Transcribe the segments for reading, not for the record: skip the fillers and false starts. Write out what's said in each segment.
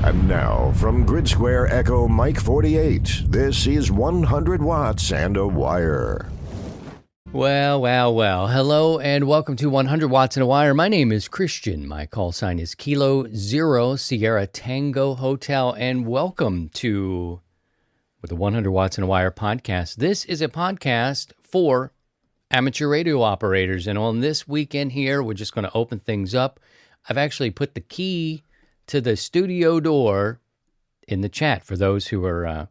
And now, from Grid Square Echo Mike 48, this is 100 Watts and a Wire. Well. Hello and welcome to 100 Watts and a Wire. My name is Christian. My call sign is Kilo Zero Sierra Tango Hotel. And welcome to the 100 Watts and a Wire podcast. This is a podcast for amateur radio operators. And on this weekend here, we're just going to open things up. I've actually put the key to the studio door in the chat for those who are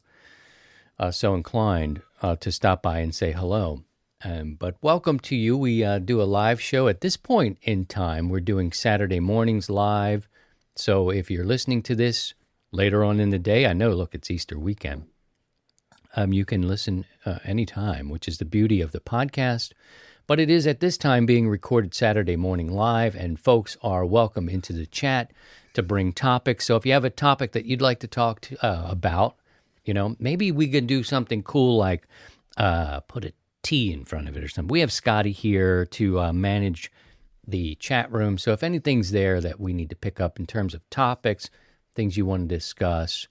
so inclined to stop by and say hello. But welcome to you. We do a live show at this point in time. We're doing Saturday mornings live. So if you're listening to this later on in the day, I know, look, it's Easter weekend. You can listen anytime, which is the beauty of the podcast. But it is at this time being recorded Saturday morning live, and folks are welcome into the chat to bring topics. So if you have a topic that you'd like to talk about, maybe we can do something cool like put a T in front of it or something. We have Scotty here to manage the chat room. So if anything's there that we need to pick up in terms of topics, things you want to discuss,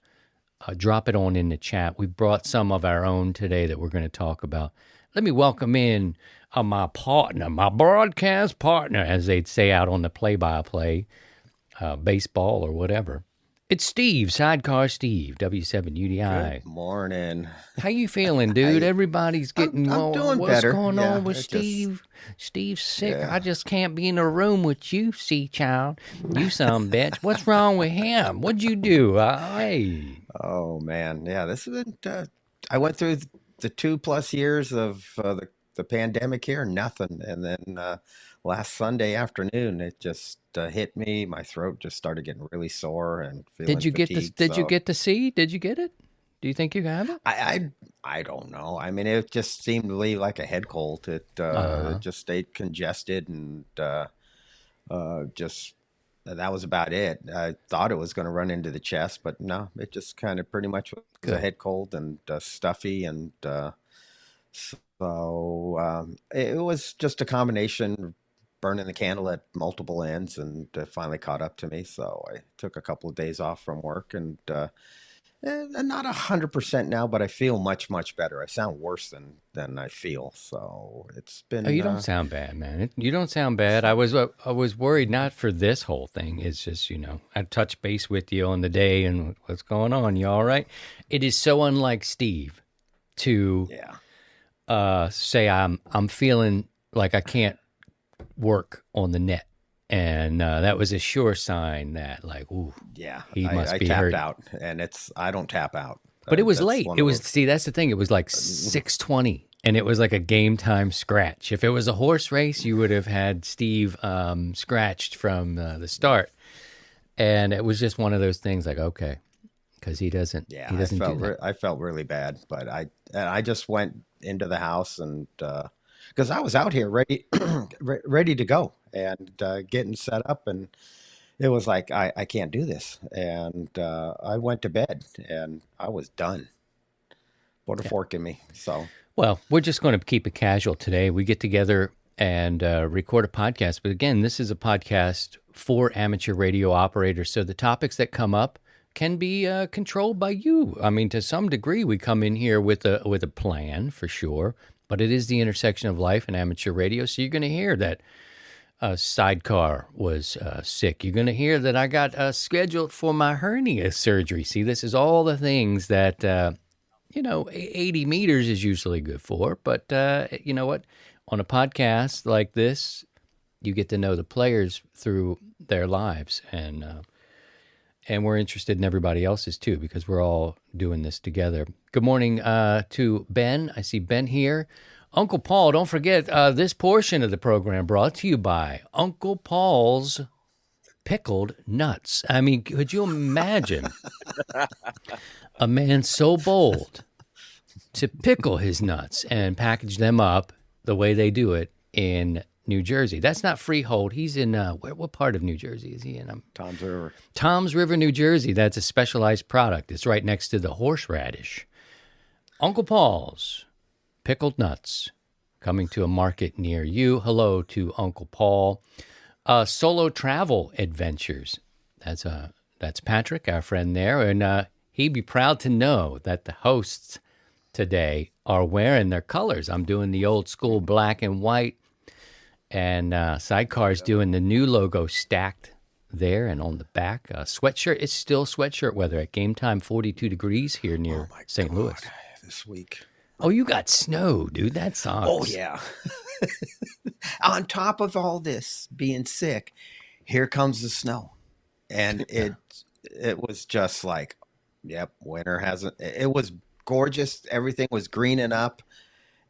drop it on in the chat. We've brought some of our own today that we're going to talk about. Let me welcome in my partner, my broadcast partner, as they'd say out on the play-by-play, baseball or whatever. It's Steve, Sidecar Steve, W7UDI. Good morning. How you feeling, dude? Everybody's getting, I'm doing what's better. going Yeah, on with Steve? Steve's sick. Yeah. I just can't be in a room with you, child. You some bitch. What's wrong with him? What'd you do? Hey. Oh, man. Yeah, this has been, I went through the 2+ years of the pandemic here, nothing. And then last Sunday afternoon, it just hit me. My throat just started getting really sore and feeling Did you fatigued, you get the seed? Did you get it? Do you think you have it? I don't know. I mean, it just seemed to be like a head cold. It just stayed congested and just that was about it. I thought it was going to run into the chest, but no, it just kind of pretty much was a head cold and stuffy. And so it was just a combination, burning the candle at multiple ends, and finally caught up to me. So I took a couple of days off from work and not 100% now, but I feel much, much better. I sound worse than I feel. So it's been. Oh, you don't sound bad, man. You don't sound bad. I was worried not for this whole thing. It's just, I touched base with you on the day and what's going on. You all right? It is so unlike Steve to say I'm feeling like I can't work on the net. And that was a sure sign that, like, ooh, he must be tapped hurt. out, and I don't tap out. But it was late. It was that's the thing. It was like 6:20, and it was like a game time scratch. If it was a horse race, you would have had Steve scratched from the start, and it was just one of those things. Like, okay, because he doesn't. Yeah, he doesn't do that. I felt really bad, but I just went into the house and. Because I was out here ready to go and getting set up, and it was like I can't do this, and I went to bed and I was done. Put a fork in me. So well, we're just going to keep it casual today. We get together and record a podcast, but again, this is a podcast for amateur radio operators. So the topics that come up can be controlled by you. I mean, to some degree, we come in here with a plan for sure. But it is the intersection of life and amateur radio. So you're going to hear that Sidecar was sick. You're going to hear that I got scheduled for my hernia surgery. See, this is all the things that, 80 meters is usually good for. But you know what? On a podcast like this, you get to know the players through their lives. And we're interested in everybody else's too, because we're all doing this together. Good morning to Ben. I see Ben here. Uncle Paul, don't forget this portion of the program brought to you by Uncle Paul's Pickled Nuts. I mean, could you imagine a man so bold to pickle his nuts and package them up the way they do it in New Jersey? That's not Freehold. He's in, what part of New Jersey is he in? Tom's River. Tom's River, New Jersey. That's a specialized product. It's right next to the horseradish. Uncle Paul's Pickled Nuts, coming to a market near you. Hello to Uncle Paul. Solo Travel Adventures. That's That's Patrick, our friend there. And he'd be proud to know that the hosts today are wearing their colors. I'm doing the old school black and white, and Sidecar's doing the new logo stacked there and on the back. Sweatshirt, it's still sweatshirt weather at game time, 42 degrees here near St. Louis. This week. Oh, you got snow, dude. That sucks. Oh, yeah. On top of all this being sick, here comes the snow. And it was just like, yep, winter hasn't. It was gorgeous. Everything was greening up.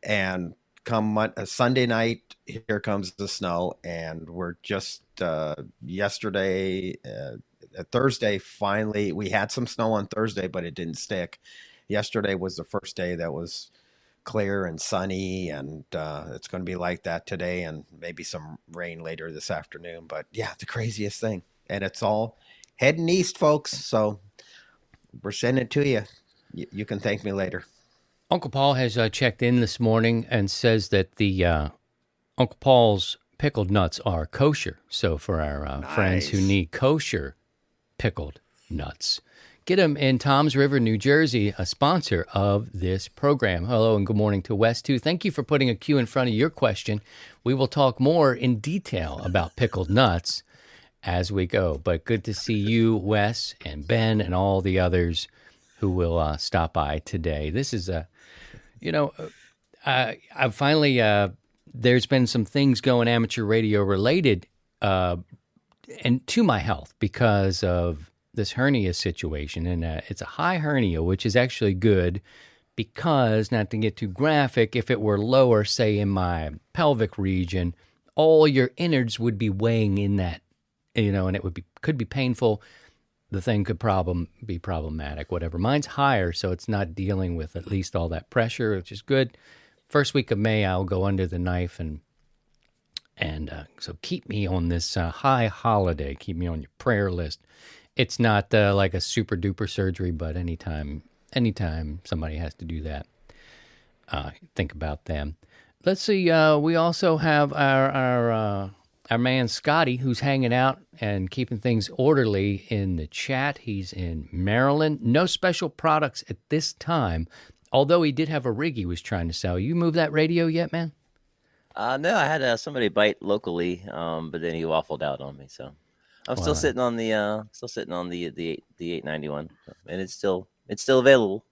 And come Sunday night, here comes the snow. And we're just yesterday, Thursday, finally, we had some snow on Thursday, but it didn't stick. Yesterday was the first day that was clear and sunny, and it's going to be like that today, and maybe some rain later this afternoon. But yeah, the craziest thing. And it's all heading east, folks. So we're sending it to you. You can thank me later. Uncle Paul has checked in this morning and says that the Uncle Paul's pickled nuts are kosher. So for our friends who need kosher pickled nuts, get them in Toms River, New Jersey, a sponsor of this program. Hello and good morning to Wes, too. Thank you for putting a Q in front of your question. We will talk more in detail about pickled nuts as we go. But good to see you, Wes, and Ben, and all the others who will stop by today. This is I finally, there's been some things going amateur radio related and to my health because of this hernia situation. And it's a high hernia, which is actually good because, not to get too graphic, if it were lower, say in my pelvic region, all your innards would be weighing in that, and it could be painful. The thing could be problematic, whatever. Mine's higher, so it's not dealing with at least all that pressure, which is good. First week of May, I'll go under the knife, and so keep me on this high holiday. Keep me on your prayer list. It's not like a super duper surgery, but anytime somebody has to do that, think about them. Let's see. We also have our man Scotty, who's hanging out and keeping things orderly in the chat. He's in Maryland. No special products at this time, although he did have a rig he was trying to sell. You moved that radio yet, man? No, I had somebody bite locally, but then he waffled out on me. So I'm still sitting on the 891, and it's still available.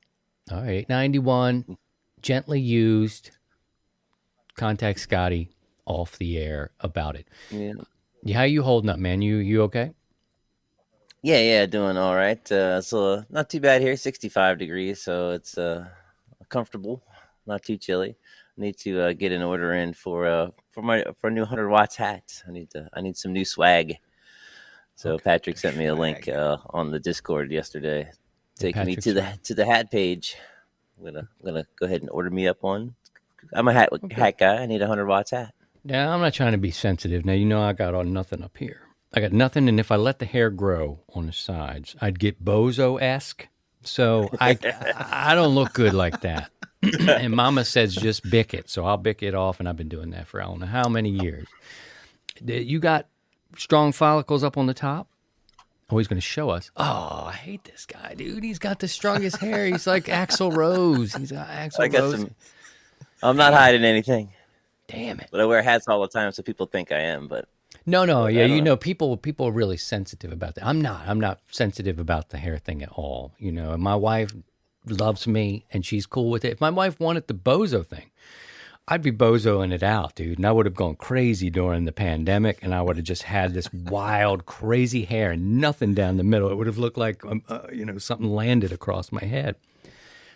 All right, 891, gently used. Contact Scotty off the air about it. Yeah. How you holding up, man? You okay? Yeah, doing all right. So not too bad here. 65 degrees, so it's comfortable, not too chilly. I need to get an order in for a new 100 watts hat. I need some new swag. So okay. Patrick sent me a link on the Discord yesterday, taking me to the hat page. I'm gonna go ahead and order me up one. I'm a hat guy. I need a 100 watts hat. Yeah, I'm not trying to be sensitive. Now, I got nothing up here. I got nothing, and if I let the hair grow on the sides, I'd get bozo-esque. So I don't look good like that. And Mama says just bick it, so I'll bick it off, and I've been doing that for I don't know how many years. You got strong follicles up on the top? Oh, he's going to show us. Oh, I hate this guy, dude. He's got the strongest hair. He's like Axl Rose. He's got Axl Rose. I'm not hiding anything. Damn it. But I wear hats all the time, so people think I am, but... No, yeah, people are really sensitive about that. I'm not sensitive about the hair thing at all. My wife loves me, and she's cool with it. If my wife wanted the bozo thing, I'd be bozoing it out, dude. And I would have gone crazy during the pandemic, and I would have just had this wild, crazy hair and nothing down the middle. It would have looked like, something landed across my head.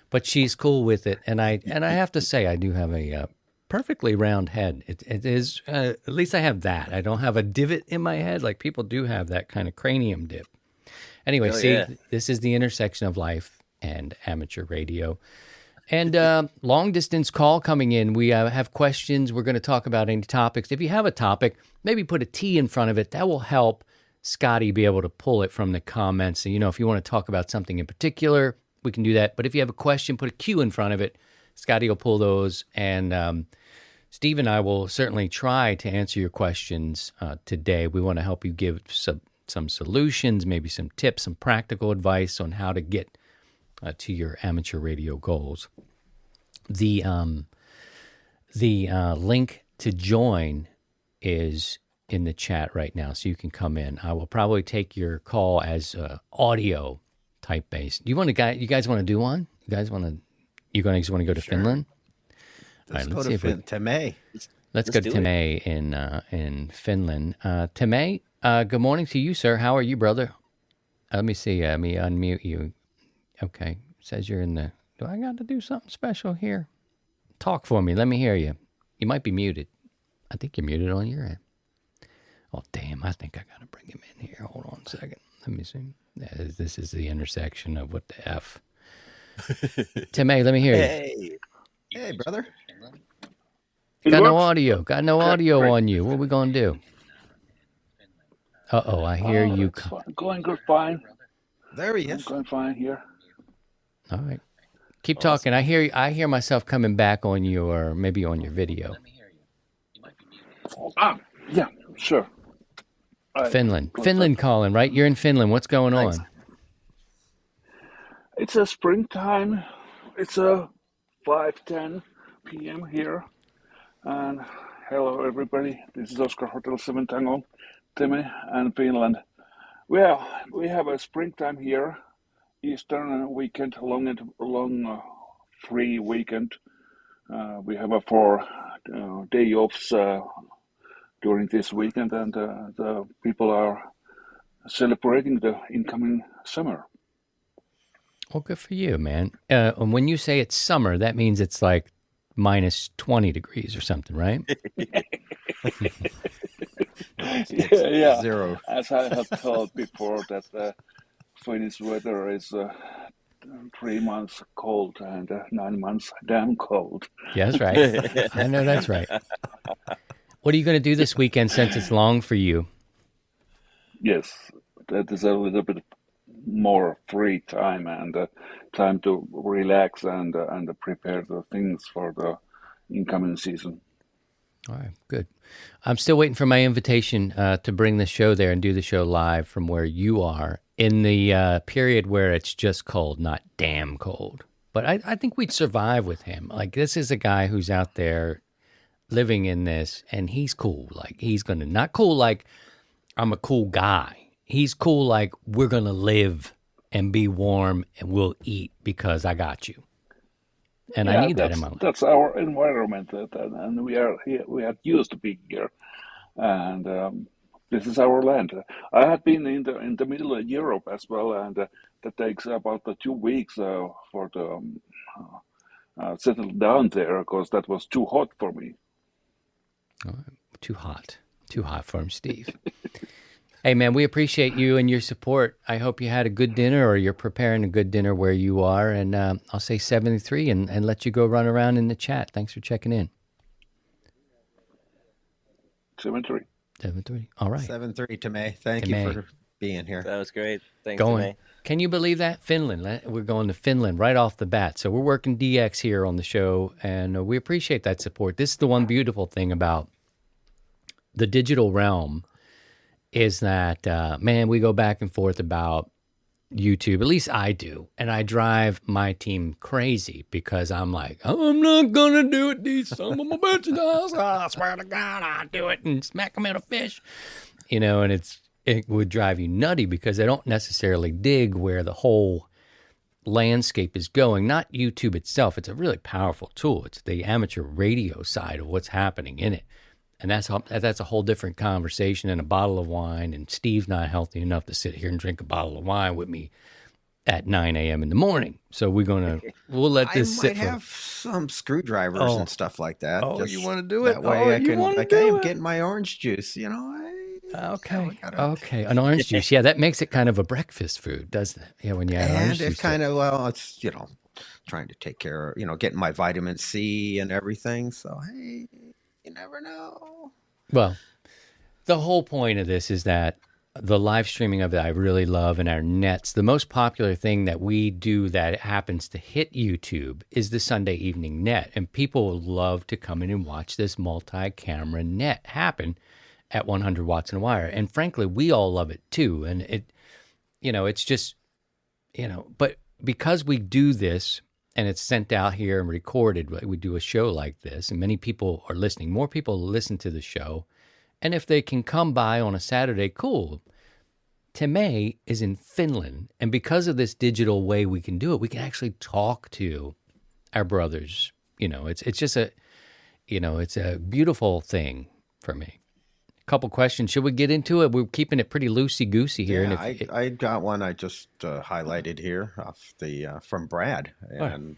But she's cool with it, and I have to say, I do have a perfectly round head. It is, at least I have that. I don't have a divot in my head like people do have that kind of cranium dip. Anyway, This is the intersection of life and amateur radio. And long distance call coming in. We have questions. We're going to talk about any topics. If you have a topic, maybe put a T in front of it. That will help Scotty be able to pull it from the comments. So, if you want to talk about something in particular, we can do that. But if you have a question, put a Q in front of it. Scotty will pull those, and Steve and I will certainly try to answer your questions today. We want to help you give some solutions, maybe some tips, some practical advice on how to get to your amateur radio goals. The link to join is in the chat right now, so you can come in. I will probably take your call as audio type based. You guys want to do one? You guys want to go to Finland? Let's go to Timay. Let's go to Timay in Finland. Timay, good morning to you, sir. How are you, brother? Let me see. Let me unmute you. Okay. It says you're in the... Do I got to do something special here? Talk for me. Let me hear you. You might be muted. I think you're muted on your end. Oh, damn. I think I got to bring him in here. Hold on a second. Let me see. This is the intersection of what the F. Timay, let me hear you. Hey, brother. Got no audio. Got no audio on you. What are we going to do? Uh-oh, I hear you. Going good, fine. There he is. Going fine here. All right. Keep talking. I hear myself coming back on maybe on your video. Yeah, sure. Finland calling, right? You're in Finland. What's going on? It's a springtime. It's a 5:10 p.m. here. And hello, everybody. This is Oscar Hotel 7 Tango, Teme, and Finland. Well, we have a springtime here. Eastern weekend, long free weekend. We have 4 day offs during this weekend, and the people are celebrating the incoming summer. Well, good for you, man. And when you say it's summer, that means it's like minus 20 degrees or something, right? Yeah. 0. As I have told before, that Finnish weather is 3 months cold and 9 months damn cold. Yeah, that's right. I know that's right. What are you going to do this weekend since it's long for you? Yes, that is a little bit more free time and time to relax and prepare the things for the incoming season. All right, good. I'm still waiting for my invitation to bring the show there and do the show live from where you are in the period where it's just cold, not damn cold. But I think we'd survive with him. Like, this is a guy who's out there living in this, and he's cool. Like, he's going to, not cool like I'm a cool guy. He's cool like we're going to live and be warm and we'll eat because I got you. And I need that in my life. That's our environment, and we are used to being here, and this is our land. I had been in the middle of Europe as well, and that takes about 2 weeks for the settle down there because that was too hot for me. Oh, too hot for him, Steve. Hey, man, we appreciate you and your support. I hope you had a good dinner or you're preparing a good dinner where you are. And I'll say 73 and let you go run around in the chat. Thanks for checking in. 73. 73. All right. 7-3 to May. Thank you for being here. That was great. Thanks, May. Can you believe that? Finland. We're going to Finland right off the bat. So we're working DX here on the show, and we appreciate that support. This is the one beautiful thing about the digital realm is that, man, we go back and forth about YouTube. At least I do. And I drive my team crazy because I'm like, I'm not going to do it. These son of a bitches. I swear to God, I'll do it and smack them in a fish. You know, and it would drive you nutty because they don't necessarily dig where the whole landscape is going. Not YouTube itself. It's a really powerful tool. It's the amateur radio side of what's happening in it. And that's a whole different conversation than a bottle of wine. And Steve's not healthy enough to sit here and drink a bottle of wine with me at 9 a.m. in the morning. So we'll let this sit. I might have some screwdrivers and stuff like that. Oh, you want to do it? That way I can get my orange juice, you know. Okay. An orange juice. Yeah, that makes it kind of a breakfast food, doesn't it? Yeah, when you add orange juice. And it's, trying to take care of, getting my vitamin C and everything. So, hey, you never know. Well, the whole point of this is that the live streaming of it I really love, and our nets. The most popular thing that we do that happens to hit YouTube is the Sunday evening net. And people love to come in and watch this multi-camera net happen. at 100 watts and a wire. And frankly, we all love it too. And it's just, but because we do this and it's sent out here and recorded, we do a show like this and many people are listening. More people listen to the show. And if they can come by on a Saturday, cool. Time is in Finland. And because of this digital way we can do it, we can actually talk to our brothers. It's just it's a beautiful thing for me. Couple questions. Should we get into it? We're keeping it pretty loosey-goosey here. Yeah, I got one I just highlighted here off from Brad, and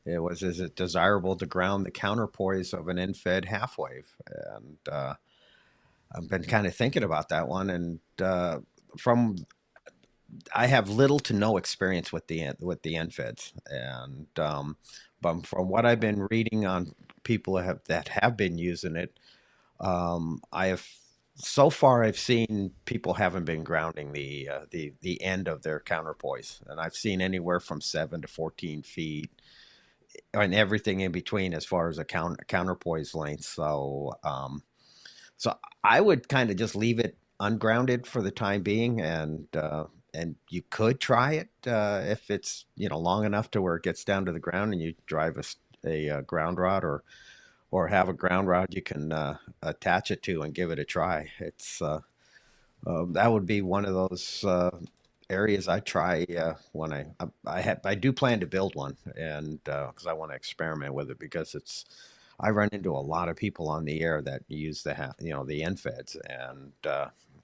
it was: is it desirable to ground the counterpoise of an end-fed half wave? And I've been kind of thinking about that one, and I have little to no experience with the end feds, and but from what I've been reading on people that have been using it. I have so far I've seen people haven't been grounding the end of their counterpoise, and I've seen anywhere from 7 to 14 feet, and everything in between as far as a counterpoise length. So I would kind of just leave it ungrounded for the time being, and you could try it if it's long enough to where it gets down to the ground, and you drive a ground rod or have a ground rod you can attach it to and give it a try. It's that would be one of those areas I try when I do plan to build one, and because I want to experiment with it, because I run into a lot of people on the air that use the end feds, and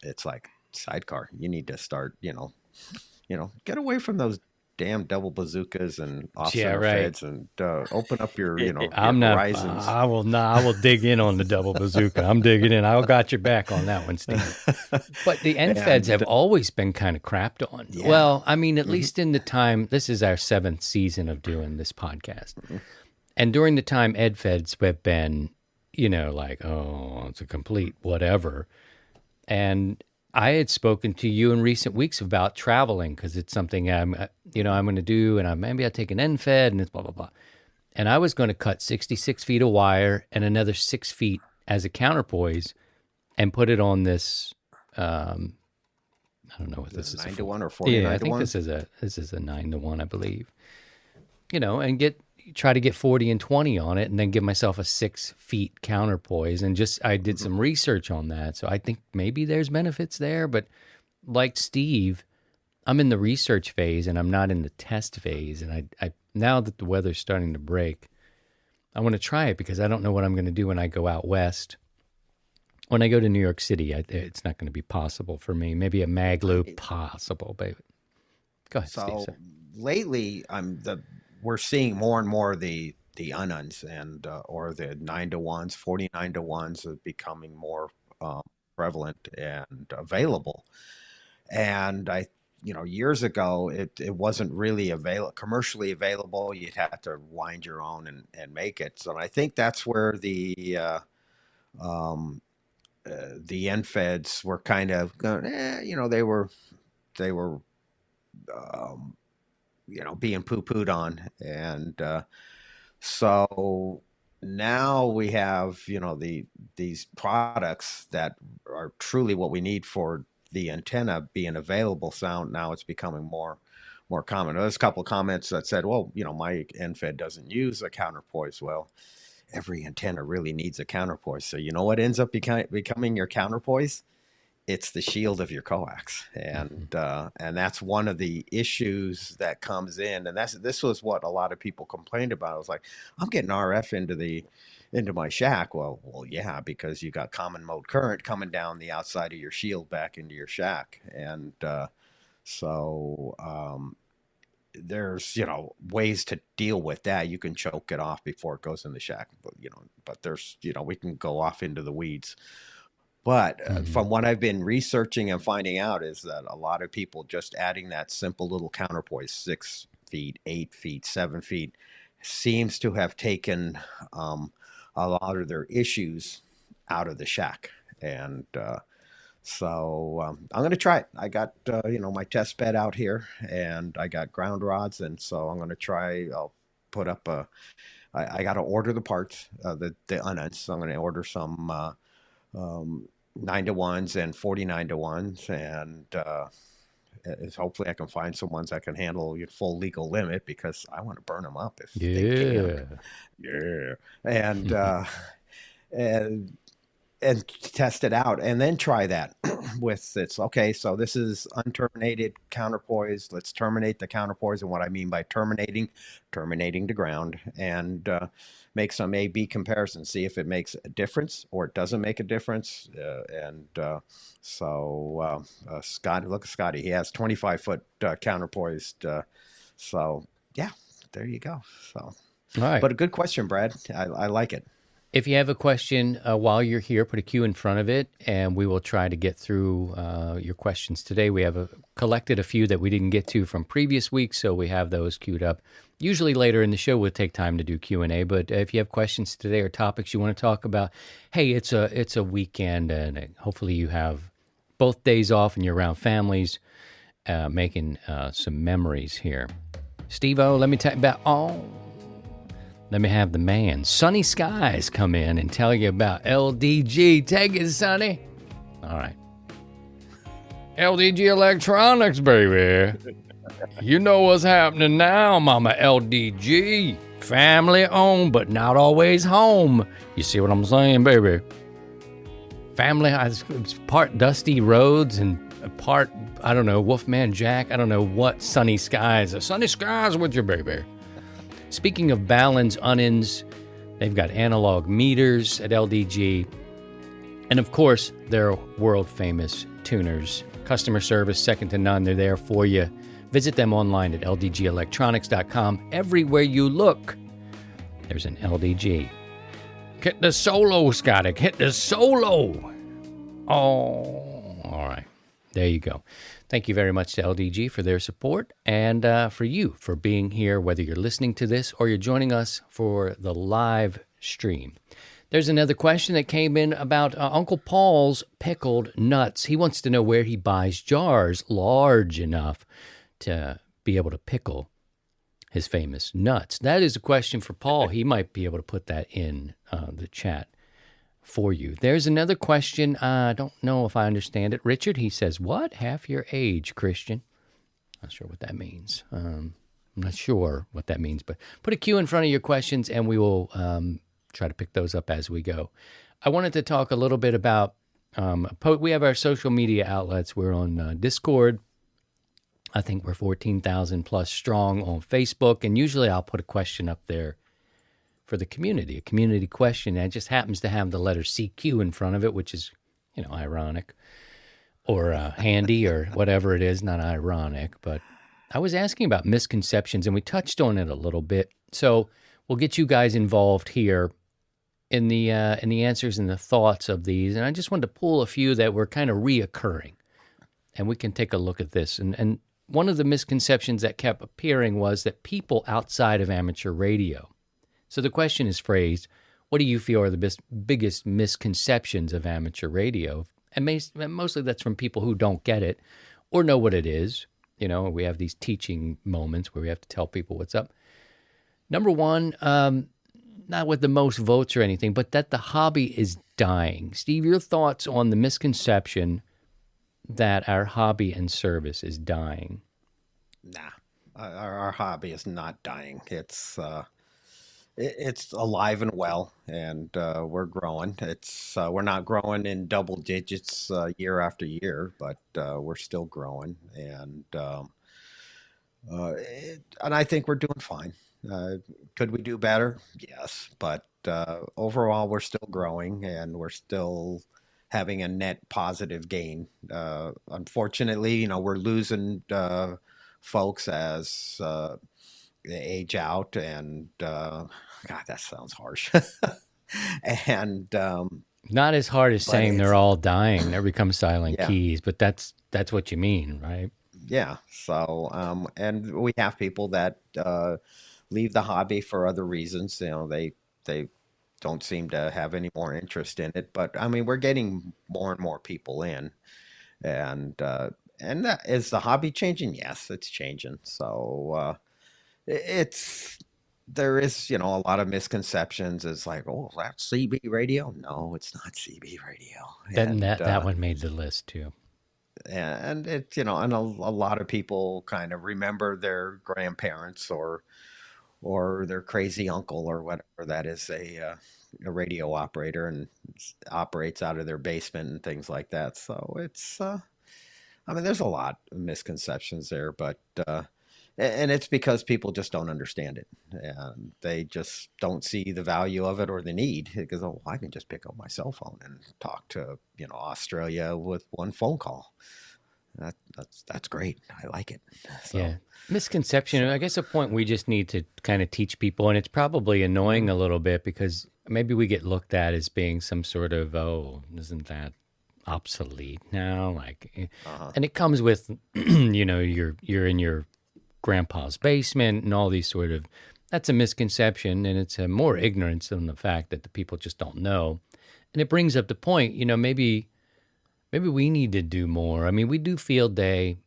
it's like, sidecar, you need to start get away from those damn double bazookas and off-center feds, and open up your horizons. I will not. I will dig in on the double bazooka. I'm digging in. I got your back on that one, Steve. But the end feds have always been kind of crapped on. Yeah. Well, I mean, at least in the time, this is our 7th season of doing this podcast. Mm-hmm. And during the time, ed feds have been, like, oh, it's a complete whatever. And I had spoken to you in recent weeks about traveling, because it's something I'm going to do, and maybe I'll take an end fed, and it's blah, blah, blah. And I was going to cut 66 feet of wire and another 6 feet as a counterpoise and put it on this, I don't know what this is. 9-to-1 or 49-to-1? Yeah, I think this is a 9-to-1, I believe. And try to get 40 and 20 on it, and then give myself a 6 feet counterpoise. And I did some research on that. So I think maybe there's benefits there, but like Steve, I'm in the research phase and I'm not in the test phase. And I now that the weather's starting to break, I want to try it, because I don't know what I'm going to do when I go out west. When I go to New York City, it's not going to be possible for me. Maybe a mag loop possible, but go ahead, Steve. Sorry. Lately, we're seeing more and more the ununs and or the 9-to-1s, 49-to-1s are becoming more prevalent and available. And years ago it wasn't really commercially available. You'd have to wind your own and make it. So I think that's where the end feds were kind of going, they were being poo-pooed on. And so now we have, these products that are truly what we need for the antenna being available. Sound now it's becoming more common. There's a couple of comments that said, well, my end fed doesn't use a counterpoise. Well, every antenna really needs a counterpoise. So what ends up becoming your counterpoise? It's the shield of your coax, and that's one of the issues that comes in, and this was what a lot of people complained about. It was like, I'm getting RF into my shack. Well, yeah, because you got common mode current coming down the outside of your shield back into your shack, and so there's ways to deal with that. You can choke it off before it goes in the shack, but there's we can go off into the weeds. But from what I've been researching and finding out is that a lot of people just adding that simple little counterpoise, 6 feet, 8 feet, 7 feet, seems to have taken a lot of their issues out of the shack. And so I'm going to try it. I got, my test bed out here, and I got ground rods. And so I'm going to try, I'll put up I got to order the parts, the ununs. So I'm going to order some 9-to-1s and 49-to-1s, and hopefully I can find some ones that can handle your full legal limit, because I want to burn them up if they can. Yeah. Yeah, and and and test it out, and then try that with it's okay. So this is unterminated counterpoise. Let's terminate the counterpoise, and what I mean by terminating the ground, and make some A/B comparison, see if it makes a difference or it doesn't make a difference. Scotty, look at Scotty. He has 25-foot counterpoised. So yeah, there you go. So, All right. but a good question, Brad. I like it. If you have a question while you're here, put a Q in front of it, and we will try to get through your questions today. We have collected a few that we didn't get to from previous weeks, so we have those queued up. Usually later in the show, we'll take time to do Q&A, but if you have questions today or topics you want to talk about, hey, it's a weekend, and hopefully you have both days off and you're around families, making some memories here. Steve-O, let me tell you about Let me have the man, Sunny Skies, come in and tell you about LDG. Take it, Sunny. All right. LDG Electronics, baby. You know what's happening now, Mama LDG. Family owned, but not always home. You see what I'm saying, baby? Family, it's part Dusty Roads and part, I don't know, Wolfman Jack. I don't know what Sunny Skies. Sunny Skies with you, baby. Speaking of Ballon's Onions, they've got analog meters at LDG. And of course, they're world-famous tuners. Customer service, second to none. They're there for you. Visit them online at ldgelectronics.com. Everywhere you look, there's an LDG. Hit the solo, Scotty. Hit the solo. Oh, all right. There you go. Thank you very much to LDG for their support, and for you for being here, whether you're listening to this or you're joining us for the live stream. There's another question that came in about Uncle Paul's pickled nuts. He wants to know where he buys jars large enough to be able to pickle his famous nuts. That is a question for Paul. He might be able to put that in the chat for you. There's another question. I don't know if I understand it. Richard, he says, what? Half your age, Christian? Not sure what that means. I'm not sure what that means, but put a Q in front of your questions, and we will try to pick those up as we go. I wanted to talk a little bit about, we have our social media outlets. We're on Discord. I think we're 14,000 plus strong on Facebook, and usually I'll put a question up there for the community, a community question. And it just happens to have the letter CQ in front of it, which is, ironic or handy or whatever it is, not ironic. But I was asking about misconceptions, and we touched on it a little bit. So we'll get you guys involved here in the answers and the thoughts of these. And I just wanted to pull a few that were kind of reoccurring, and we can take a look at this. And one of the misconceptions that kept appearing was that people outside of amateur radio. So the question is phrased, what do you feel are the biggest misconceptions of amateur radio? And mostly that's from people who don't get it or know what it is. We have these teaching moments where we have to tell people what's up. Number one, not with the most votes or anything, but that the hobby is dying. Steve, your thoughts on the misconception that our hobby and service is dying? Nah, our hobby is not dying. It's alive and well, and we're growing. We're not growing in double digits year after year, but we're still growing, and I think we're doing fine. Could we do better? Yes, but overall, we're still growing, and we're still having a net positive gain. Unfortunately, we're losing folks as they age out, and God, that sounds harsh. And not as hard as saying they're all dying. They become silent keys, but that's what you mean, right? Yeah. So, and we have people that leave the hobby for other reasons. They don't seem to have any more interest in it. But I mean, we're getting more and more people in, and that, is the hobby changing? Yes, it's changing. So it's there is, a lot of misconceptions. It's like, oh, that's CB radio. No, it's not CB radio. Then And that one made the list too. and it's, and a lot of people kind of remember their grandparents or their crazy uncle or whatever that is a radio operator and operates out of their basement and things like that. So it's I mean, there's a lot of misconceptions there, but and it's because people just don't understand it, and they just don't see the value of it or the need. Because, oh, I can just pick up my cell phone and talk to Australia with one phone call. That's great. I like it. So, Yeah. Misconception. I guess a point we just need to kind of teach people, and it's probably annoying a little bit because maybe we get looked at as being some sort of, oh, isn't that obsolete now? And it comes with, you're in your grandpa's basement and all these sort of, that's a misconception, and it's more ignorance than the fact that the people just don't know. And it brings up the point, maybe we need to do more. I mean, we do field day,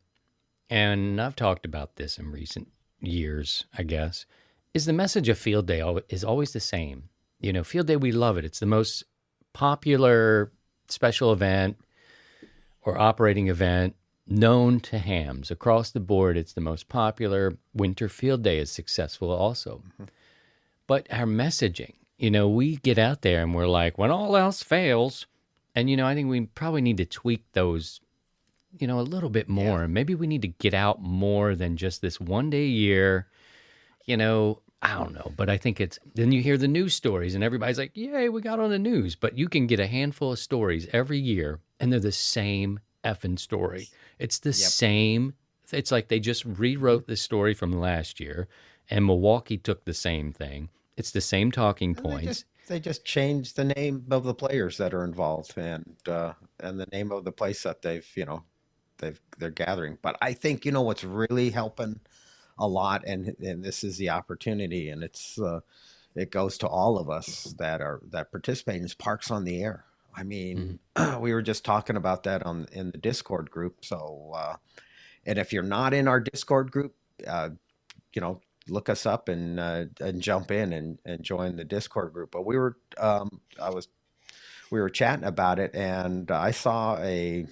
and I've talked about this in recent years, I guess, is the message of field day is always the same. Field day, we love it. It's the most popular special event or operating event known to hams. Across the board, it's the most popular. Winter field day is successful also. Mm-hmm. But our messaging, we get out there and we're like, when all else fails, and, I think we probably need to tweak those, a little bit more. Yeah. Maybe we need to get out more than just this one day a year, I don't know. But I think then you hear the news stories and everybody's like, yay, we got on the news. But you can get a handful of stories every year and they're the same effing story. It's the same. It's like they just rewrote the story from last year and Milwaukee took the same thing. It's the same talking points. They just changed the name of the players that are involved and the name of the place that they're gathering. But I think what's really helping a lot, and this is the opportunity, and it goes to all of us that participate in Parks on the Air. I mean, we were just talking about that in the Discord group. So, and if you're not in our Discord group, look us up and jump in and join the Discord group. But we were chatting about it, and I saw a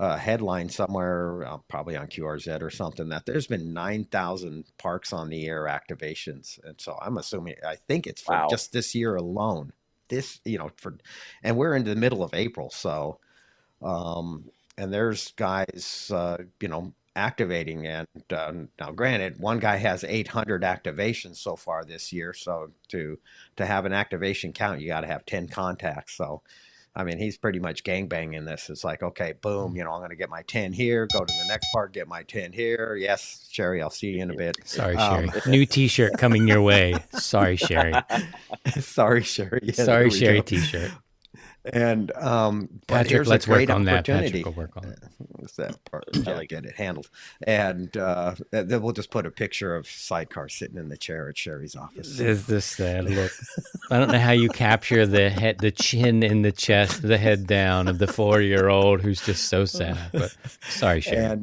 headline somewhere, probably on QRZ or something, that there's been 9,000 Parks on the Air activations, and so I think it's for just this year alone. And we're into the middle of April, so and there's guys activating, and now granted, one guy has 800 activations so far this year, so to have an activation count, you got to have 10 contacts. So I mean, he's pretty much gangbanging this. It's like, okay, boom, I'm going to get my 10 here, go to the next part, get my 10 here. Yes, Sherry, I'll see you in a bit. Sorry, Sherry. New T-shirt coming your way. Sorry, Sherry. Sorry, Sherry. Yeah, sorry, Sherry T-shirt. And Patrick, let's work on that. Patrick will work on it. What's that part? Yeah, get it handled. And then we'll just put a picture of Sidecar sitting in the chair at Sherry's office. Is this sad look? I don't know how you capture the chin in the chest, the head down of the 4-year-old who's just so sad. But sorry, Sherry.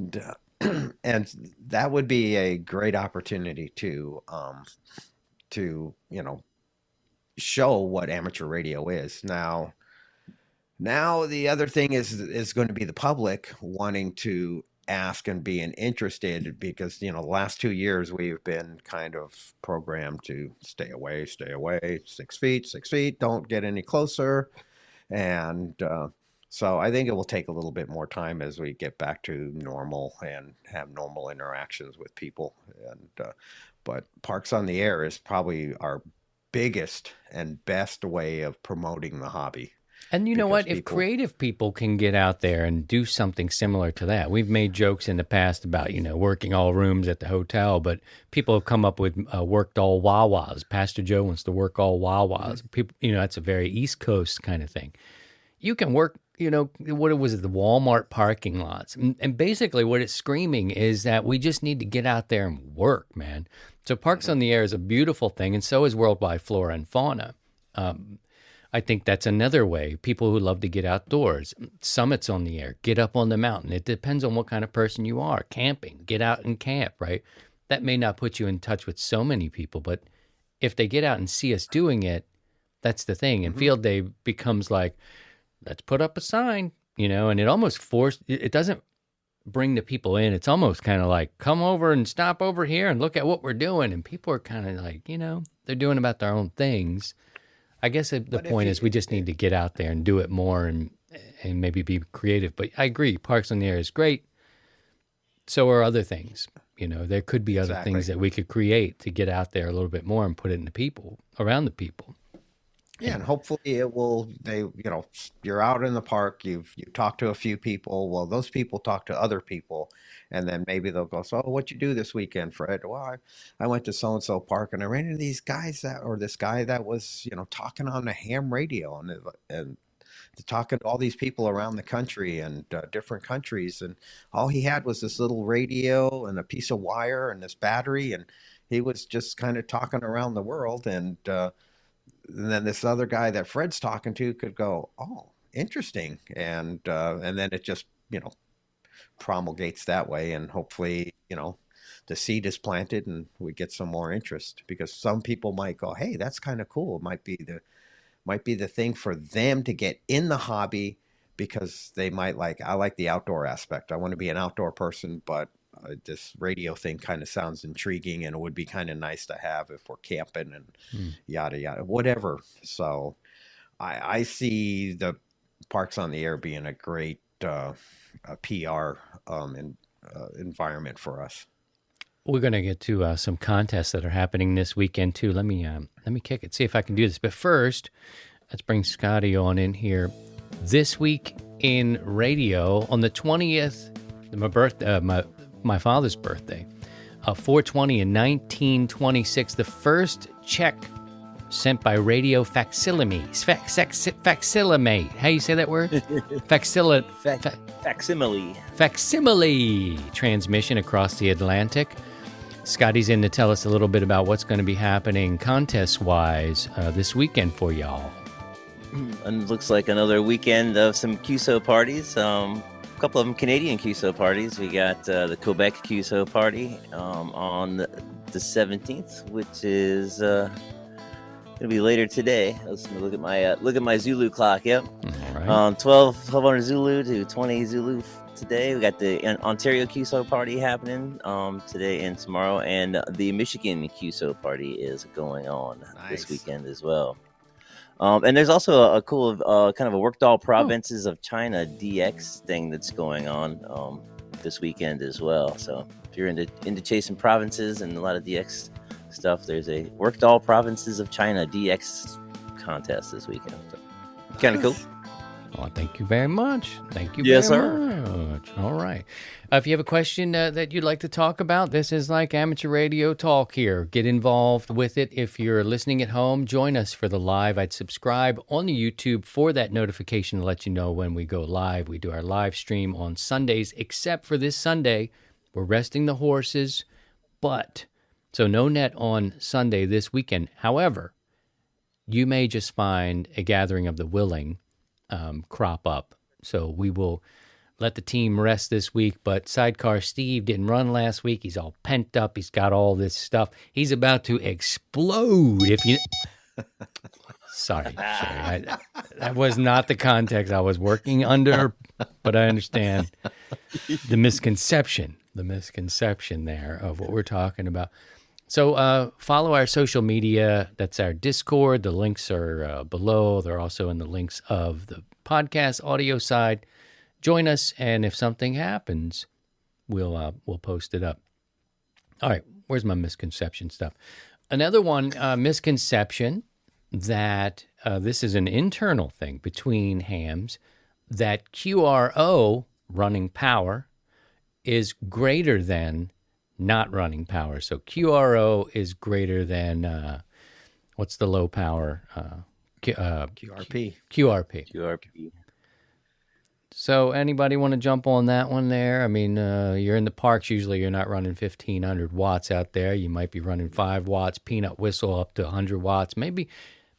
And that would be a great opportunity to show what amateur radio is. Now the other thing is going to be the public wanting to ask and being interested, because the last 2 years we've been kind of programmed to stay away, 6 feet, don't get any closer, and so I think it will take a little bit more time as we get back to normal and have normal interactions with people. And but Parks on the Air is probably our biggest and best way of promoting the hobby. And you know what? If creative people can get out there and do something similar to that, we've made jokes in the past about, working all rooms at the hotel, but people have come up with worked all Wawas. Pastor Joe wants to work all Wawas. People, that's a very East Coast kind of thing. You can work, what was it, the Walmart parking lots. And basically what it's screaming is that we just need to get out there and work, man. So Parks on the Air is a beautiful thing, and so is Worldwide Flora and Fauna. I think that's another way. People who love to get outdoors. Summits on the Air. Get up on the mountain. It depends on what kind of person you are. Camping. Get out and camp, right? that may not put you in touch with so many people, but if they get out and see us doing it, that's the thing. And field day becomes like, let's put up a sign, and it almost it doesn't bring the people in. It's almost kind of like, come over and stop over here and look at what we're doing. And people are kind of like, they're doing about their own things. I guess the point is we just need to get out there and do it more and maybe be creative. But I agree, Parks on the Air is great. So are other things. There could be other things that we could create to get out there a little bit more and put it in the people, around the people. Yeah, and hopefully it will. You're out in the park. You've talked to a few people. Well, those people talk to other people, and then maybe they'll go, "So, what'd you do this weekend, Fred?" Well, I went to so and so park, and I ran into these guys this guy that was talking on the ham radio and talking to all these people around the country and different countries, and all he had was this little radio and a piece of wire and this battery, and he was just kind of talking around the world and then this other guy that Fred's talking to could go, "Oh, interesting," and then it just promulgates that way, and hopefully the seed is planted and we get some more interest, because some people might go, "Hey, that's kind of cool." It might be the thing for them to get in the hobby, because they might I like the outdoor aspect. I want to be an outdoor person, but this radio thing kind of sounds intriguing, and it would be kind of nice to have if we're camping and yada yada, whatever. So I see the Parks on the Air being a great PR environment for us. We're going to get to some contests that are happening this weekend too. Let me kick it, see if I can do this. But first, let's bring Scotty on in here. This week in radio on the 20th, my father's birthday, 420 in 1926, the first check sent by radio facsimile. How you say that word? Facsimile transmission across the Atlantic. Scotty's in to tell us a little bit about what's going to be happening contest-wise this weekend for y'all. And it looks like another weekend of some QSO parties. A couple of them Canadian QSO parties. We got the Quebec QSO party on the 17th, which is going to be later today. Let's look at my Zulu clock. Yep. All right. 1200 Zulu to 20 Zulu today. We got the Ontario QSO party happening today and tomorrow, and the Michigan QSO party is going on this weekend as well. And there's also a cool kind of a worked all provinces of China DX thing that's going on this weekend as well. So if you're into chasing provinces and a lot of DX stuff, there's a worked all provinces of China DX contest this weekend. So, kind of cool. Oh, thank you very much. Thank you Yes, very sir. much. All right. If you have a question that you'd like to talk about, this is like amateur radio talk here. Get involved with it. If you're listening at home, join us for the live. I'd subscribe on the YouTube for that notification to let you know when we go live. We do our live stream on Sundays, except for this Sunday. We're resting the horses, so no net on Sunday this weekend. However, you may just find a gathering of the willing crop up. So we will let the team rest this week, but Sidecar Steve didn't run last week. He's all pent up. He's got all this stuff. He's about to explode. Sorry. That was not the context I was working under, but I understand the misconception there of what we're talking about. So follow our social media. That's our Discord. The links are below. They're also in the links of the podcast audio side. Join us, and if something happens, we'll post it up. All right, where's my misconception stuff? Another one, misconception that this is an internal thing between hams, that QRO, running power, is greater than not running power. So QRO is greater than, what's the low power? QRP. QRP. So anybody want to jump on that one there? I mean, you're in the parks. Usually you're not running 1,500 watts out there. You might be running 5 watts, peanut whistle up to 100 watts. Maybe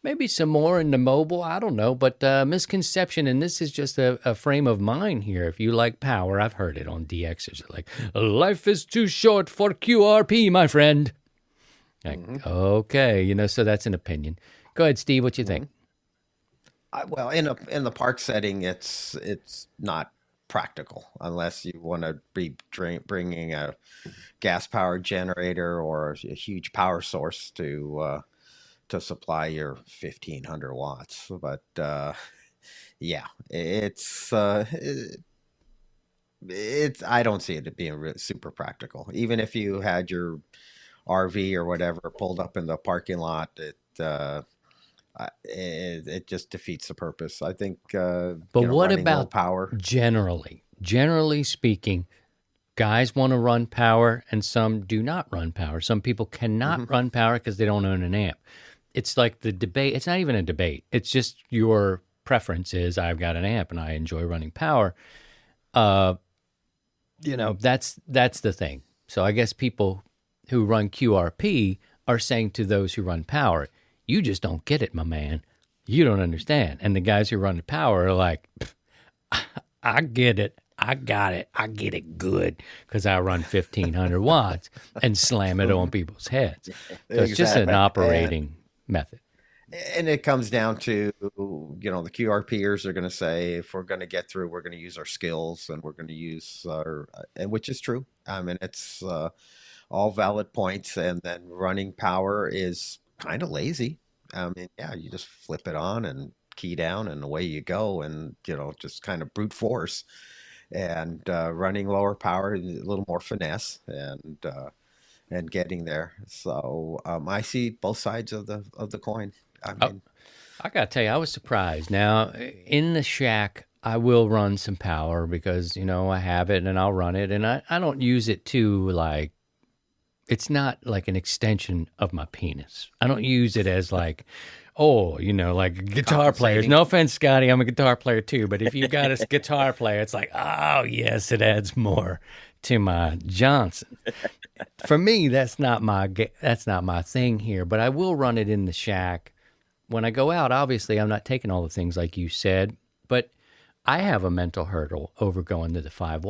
maybe some more in the mobile. I don't know, but misconception, and this is just a frame of mind here. If you like power, I've heard it on DXers. Like, life is too short for QRP, my friend. Like, okay, so that's an opinion. Go ahead, Steve. What you think? Well, in the park setting, it's not practical unless you want to be bringing a gas powered generator or a huge power source to supply your 1,500 watts. But yeah, it's I don't see it being super practical. Even if you had your RV or whatever pulled up in the parking lot, it just defeats the purpose. I think But what running low about power. generally speaking, guys want to run power and some do not run power. Some people cannot run power because they don't own an amp. It's like the debate. It's not even a debate. It's just your preference is I've got an amp and I enjoy running power. That's the thing. So I guess people who run QRP are saying to those who run power, you just don't get it, my man. You don't understand. And the guys who run the power are like, I get it. I got it. I get it good because I run 1,500 watts and slam it on people's heads. So it's just an operating method. And it comes down to, the QRPers are going to say, if we're going to get through, we're going to use our skills and we're going to use and which is true. I mean, it's all valid points. And then running power is kind of lazy. I mean, yeah, you just flip it on and key down and away you go, and just kind of brute force. And running lower power is a little more finesse and getting there. So I see both sides of the coin. I mean, I got to tell you, I was surprised. Now, in the shack, I will run some power because, I have it and I'll run it. And I don't use it to it's not like an extension of my penis. I don't use it as like guitar players. No offense, Scotty, I'm a guitar player too. But if you've got a guitar player, it's like, oh, yes, it adds more to my Johnson. For me, that's not my thing here. But I will run it in the shack. When I go out, obviously, I'm not taking all the things like you said. But I have a mental hurdle over going to the 5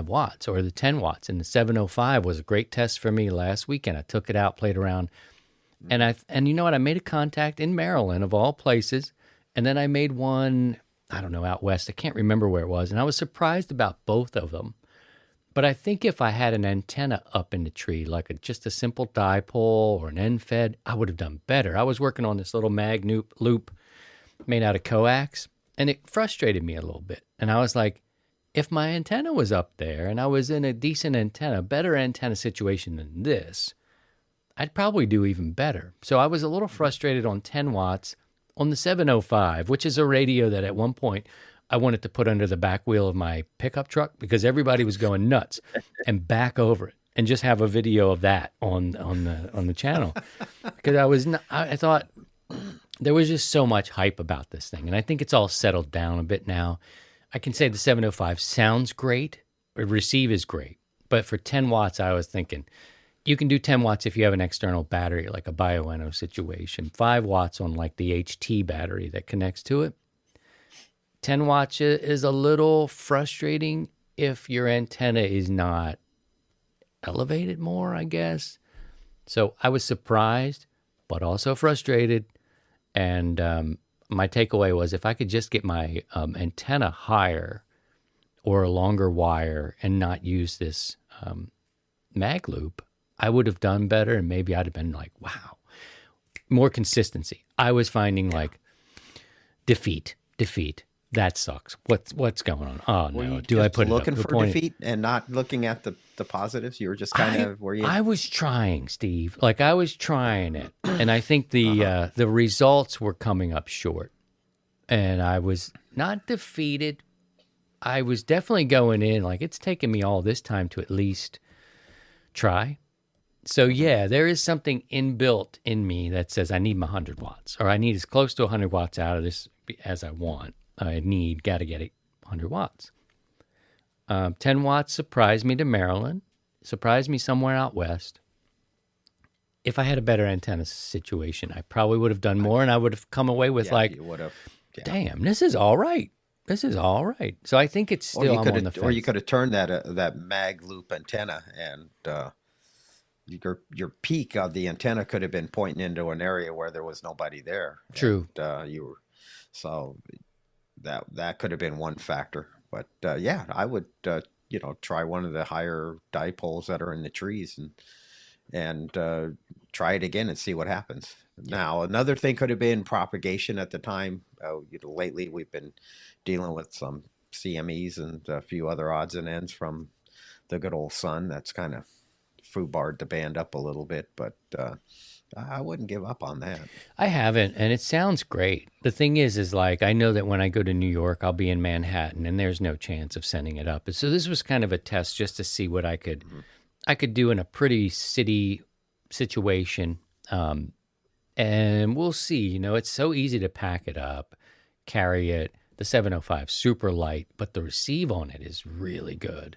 watts or the 10 watts. And the 705 was a great test for me last weekend. I took it out, played around. And you know what? I made a contact in Maryland, of all places. And then I made one, I don't know, out west. I can't remember where it was. And I was surprised about both of them. But I think if I had an antenna up in the tree, like just a simple dipole or an end fed, I would have done better. I was working on this little mag loop made out of coax, and it frustrated me a little bit. And I was like, if my antenna was up there and I was in a decent antenna, better antenna situation than this, I'd probably do even better. So I was a little frustrated on 10 watts on the 705, which is a radio that at one point I wanted to put under the back wheel of my pickup truck because everybody was going nuts and back over it and just have a video of that on the channel. Because I thought there was just so much hype about this thing. And I think it's all settled down a bit now. I can say the 705 sounds great, receive is great. But for 10 watts, I was thinking, you can do 10 watts if you have an external battery, like a Bioenno situation. 5 watts on like the HT battery that connects to it. 10 watts is a little frustrating if your antenna is not elevated more, I guess. So I was surprised, but also frustrated. And my takeaway was if I could just get my antenna higher or a longer wire and not use this mag loop, I would have done better. And maybe I'd have been like, wow, more consistency. I was finding like defeat. That sucks. What's going on? Oh, were no. you Do I just put looking it up? for defeat and not looking at the positives? You were just kind of were you? I was trying, Steve. Like I was trying it, and I think the results were coming up short. And I was not defeated. I was definitely going in like it's taken me all this time to at least try. So yeah, there is something inbuilt in me that says I need my 100 watts, or I need as close to 100 watts out of this as I want. Got to get it 100 watts. 10 watts surprised me to Maryland, surprised me somewhere out west. if I had a better antenna situation, I probably would have done more, and I would have come away with Yeah, like, you would have. Yeah. damn, this is all right. This is all right. So I think it's Or still, you I'm could on the have, or you fence. could have turned that mag loop antenna, and your peak of the antenna could have been pointing into an area where there was nobody there, True. and you were so that could have been one factor. But yeah, I would try one of the higher dipoles that are in the trees and try it again and see what happens. Now, another thing could have been propagation at the time. Lately, we've been dealing with some CMEs and a few other odds and ends from the good old sun. That's kind of foobarred the band up a little bit, but I wouldn't give up on that. I haven't, and it sounds great. The thing is like, I know that when I go to New York, I'll be in Manhattan, and there's no chance of sending it up. So this was kind of a test just to see what I could do in a pretty city situation. And we'll see. It's so easy to pack it up, carry it. The 705 super light, but the receive on it is really good.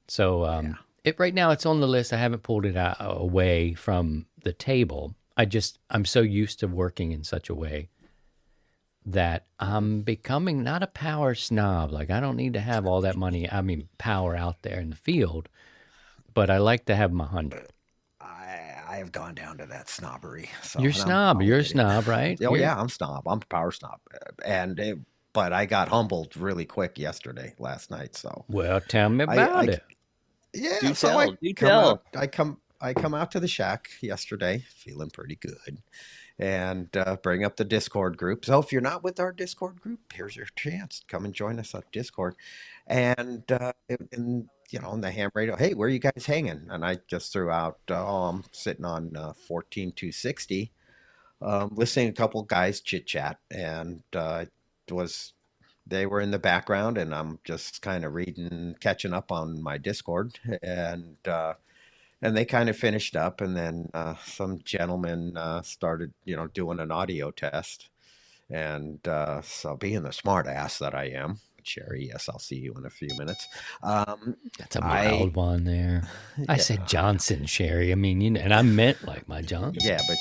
So it right now it's on the list. I haven't pulled it away from the table. I'm so used to working in such a way that I'm becoming not a power snob. Like, I don't need to have all that money. I mean, power out there in the field, but I like to have my 100. I have gone down to that snobbery. So, You're and snob. You're a snob, right? Oh You're- yeah, I'm snob. I'm a power snob, but I got humbled really quick last night. So Well, tell me about it. yeah, Do so tell, do tell. I come out to the shack yesterday, feeling pretty good, and bring up the Discord group. So if you're not with our Discord group, here's your chance. Come and join us on Discord, and on the ham radio, hey, where are you guys hanging? And I just threw out, I'm sitting on 14260, listening to a couple guys chit chat, and they were in the background, and I'm just kind of catching up on my Discord, and they kind of finished up, and then some gentleman started, doing an audio test, and so being the smart ass that I am, Sherry, yes, I'll see you in a few minutes. That's a mild one there. I said Johnson, Sherry. I mean, and I meant like my Johnson. Yeah, but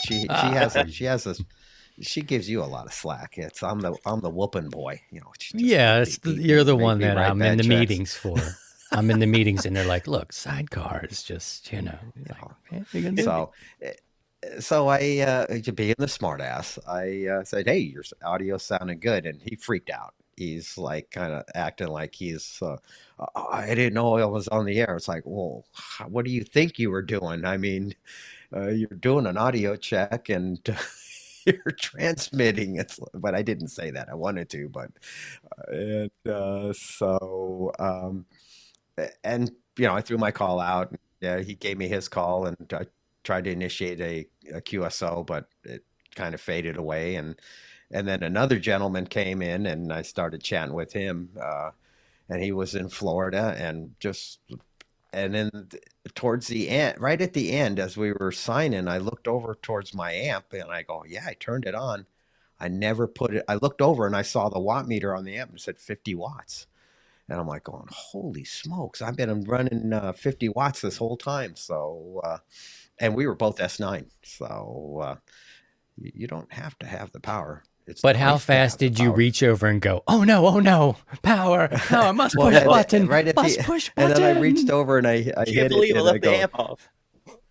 she gives you a lot of slack. I'm the whooping boy, Yeah, you're the one that write I'm in bad the checks. meetings for. I'm in the meetings, and they're like, "Look, sidecar is just, like, yeah, you gonna do So, so to being the smart ass, I said, "Hey, your audio sounded good," and he freaked out. He's like kind of acting like he's, I didn't know I was on the air. It's like, well, what do you think you were doing? I mean, you're doing an audio check and you're transmitting. But I didn't say that. I wanted to, but and and I threw my call out. Yeah, he gave me his call, and I tried to initiate a QSO, but it kind of faded away. And then another gentleman came in, and I started chatting with him, and he was in Florida, and then towards the end, right at the end, as we were signing, I looked over towards my amp, and I go, yeah, I turned it on. I never put it. I looked over, and I saw the watt meter on the amp, and it said 50 watts. And I'm like going, holy smokes, I've been running 50 watts this whole time. So, and we were both S9. So you don't have to have the power. But how fast did you reach over and go, oh no, power. No, I must push button. Right at must push button. And then I reached over and I Can't hit believe it. I And left the amp off.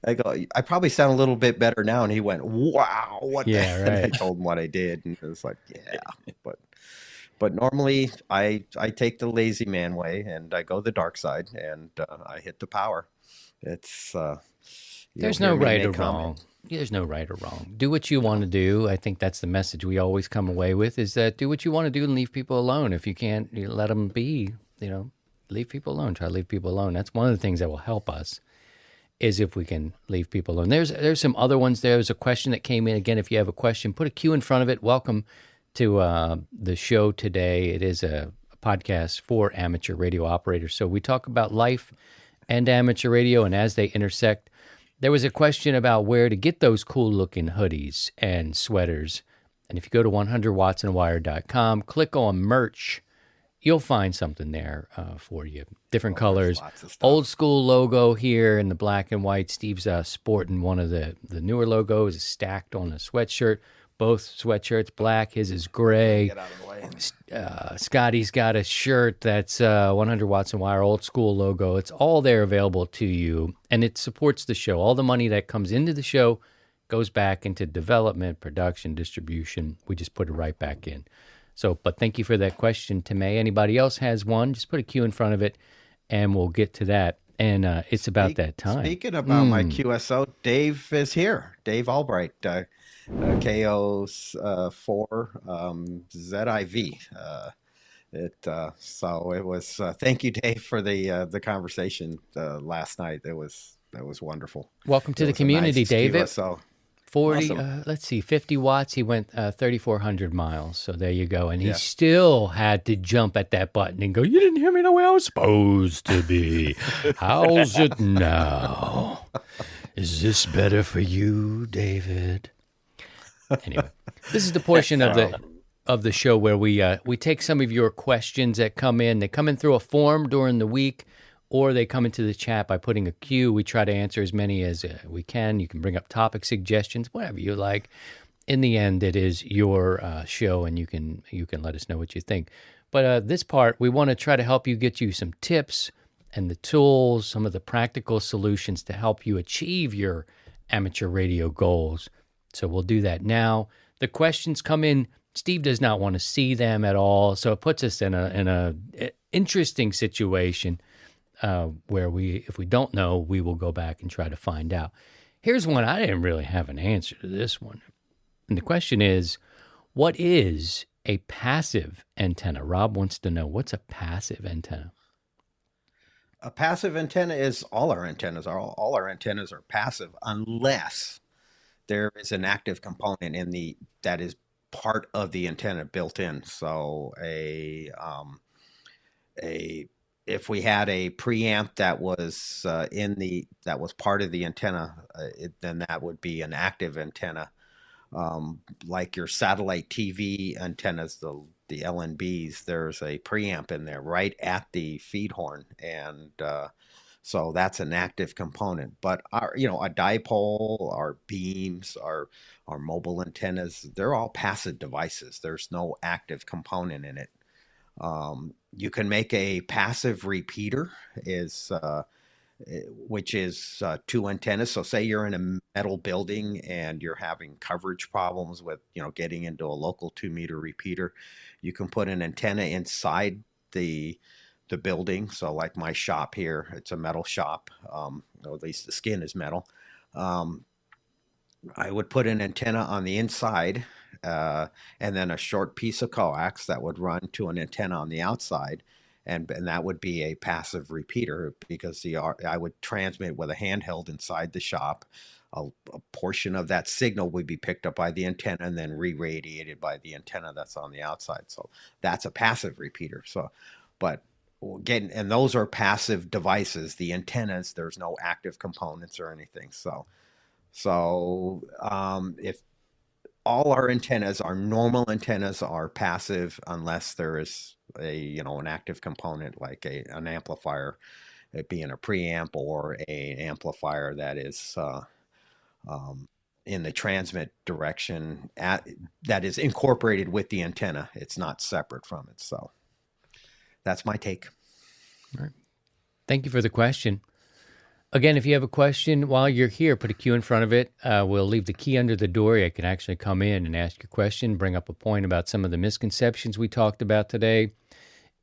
I go, I probably sound a little bit better now. And he went, wow, what Yeah, the? right. And I told him what I did. And it was like, yeah, but normally I take the lazy man way, and I go the dark side, and I hit the power. It's There's no right or wrong. There's no right or wrong. Do what you want to do. I think that's the message we always come away with, is that do what you want to do and leave people alone. If you can't, you let them be, leave people alone. Try to leave people alone. That's one of the things that will help us, is if we can leave people alone. There's some other ones there. There's a question that came in. Again, if you have a question, put a Q in front of it. Welcome to the show today. It is a podcast for amateur radio operators. So we talk about life and amateur radio, and as they intersect. There was a question about where to get those cool looking hoodies and sweaters. And if you go to 100wattsandawire.com, click on merch, you'll find something there for you. Different There's colors. lots of stuff. Old school logo here in the black and white. Steve's sporting one of the newer logos stacked on a sweatshirt. Both sweatshirts black. His is gray. Get out of the way. Scotty's got a shirt that's 100 Watts and Wire old school logo. It's all there available to you, and it supports the show. All the money that comes into the show goes back into development, production, distribution. We just put it right back in. So, but thank you for that question, Timay. Anybody else has one, just put a Q in front of it, and we'll get to that. And it's about that time. Speaking about my QSO, Dave is here. Dave Albright, KO4 ZIV. So it was. Thank you, Dave, for the conversation last night. That was wonderful. Welcome to the community, nice David. QSO. 40, Awesome. let's see, 50 watts. He went 3,400 miles. So there you go. And he still had to jump at that button and go, "You didn't hear me the way I was supposed to be. How's it now? Is this better for you, David?" Anyway, this is the portion of the show where we take some of your questions that come in. They come in through a form during the week, or they come into the chat by putting a Q. We try to answer as many as we can. You can bring up topic suggestions, whatever you like. In the end, it is your show, and you can let us know what you think. But this part, we want to try to help you, get you some tips and the tools, some of the practical solutions to help you achieve your amateur radio goals. So we'll do that now. The questions come in. Steve does not want to see them at all, so it puts us in a interesting situation. Where if we don't know, we will go back and try to find out. Here's one. I didn't really have an answer to this one. And the question is, what is a passive antenna? Rob wants to know, what's a passive antenna? A passive antenna is all our antennas. All our antennas are passive unless there is an active component that is part of the antenna built in. So if we had a preamp that was that was part of the antenna, then that would be an active antenna, like your satellite TV antennas, the LNBs. There's a preamp in there right at the feed horn, and so that's an active component. But a dipole, our beams, our mobile antennas, they're all passive devices. There's no active component in it. You can make a passive repeater, which is two antennas. So say you're in a metal building and you're having coverage problems with, getting into a local 2-meter repeater. You can put an antenna inside the building. So like my shop here, it's a metal shop. Or at least the skin is metal. I would put an antenna on the inside, and then a short piece of coax that would run to an antenna on the outside, and that would be a passive repeater, because I would transmit with a handheld inside the shop. A portion of that signal would be picked up by the antenna and then re-radiated by the antenna that's on the outside. So that's a passive repeater. So, but again, and those are passive devices. The antennas, there's no active components or anything. So if all our antennas, our normal antennas, are passive unless there is an active component like an amplifier, it being a preamp or an amplifier that is in the transmit direction that is incorporated with the antenna. It's not separate from it. So that's my take. All right. Thank you for the question. Again, if you have a question while you're here, put a Q in front of it. We'll leave the key under the door. You can actually come in and ask your question, bring up a point about some of the misconceptions we talked about today.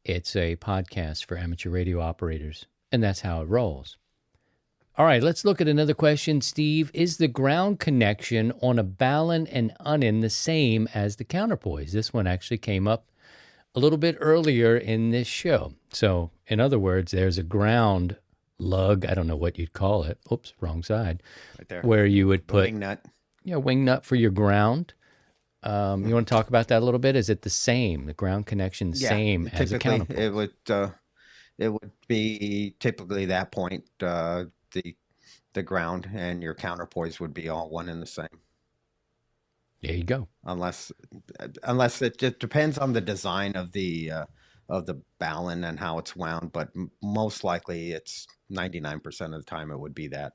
It's a podcast for amateur radio operators, and that's how it rolls. All right, let's look at another question, Steve. Is the ground connection on a balun and unin the same as the counterpoise? This one actually came up a little bit earlier in this show. So, in other words, there's a ground lug, I don't know what you'd call it. Oops, wrong side. Right there. Where you would put wing nut. Yeah, wing nut for your ground. You want to talk about that a little bit? Is it the same, the ground connection, same as a counterpoise? It would be typically that point, the ground and your counterpoise would be all one and the same. There you go. Unless it just depends on the design of the the balun and how it's wound, but most likely it's 99% of the time it would be that.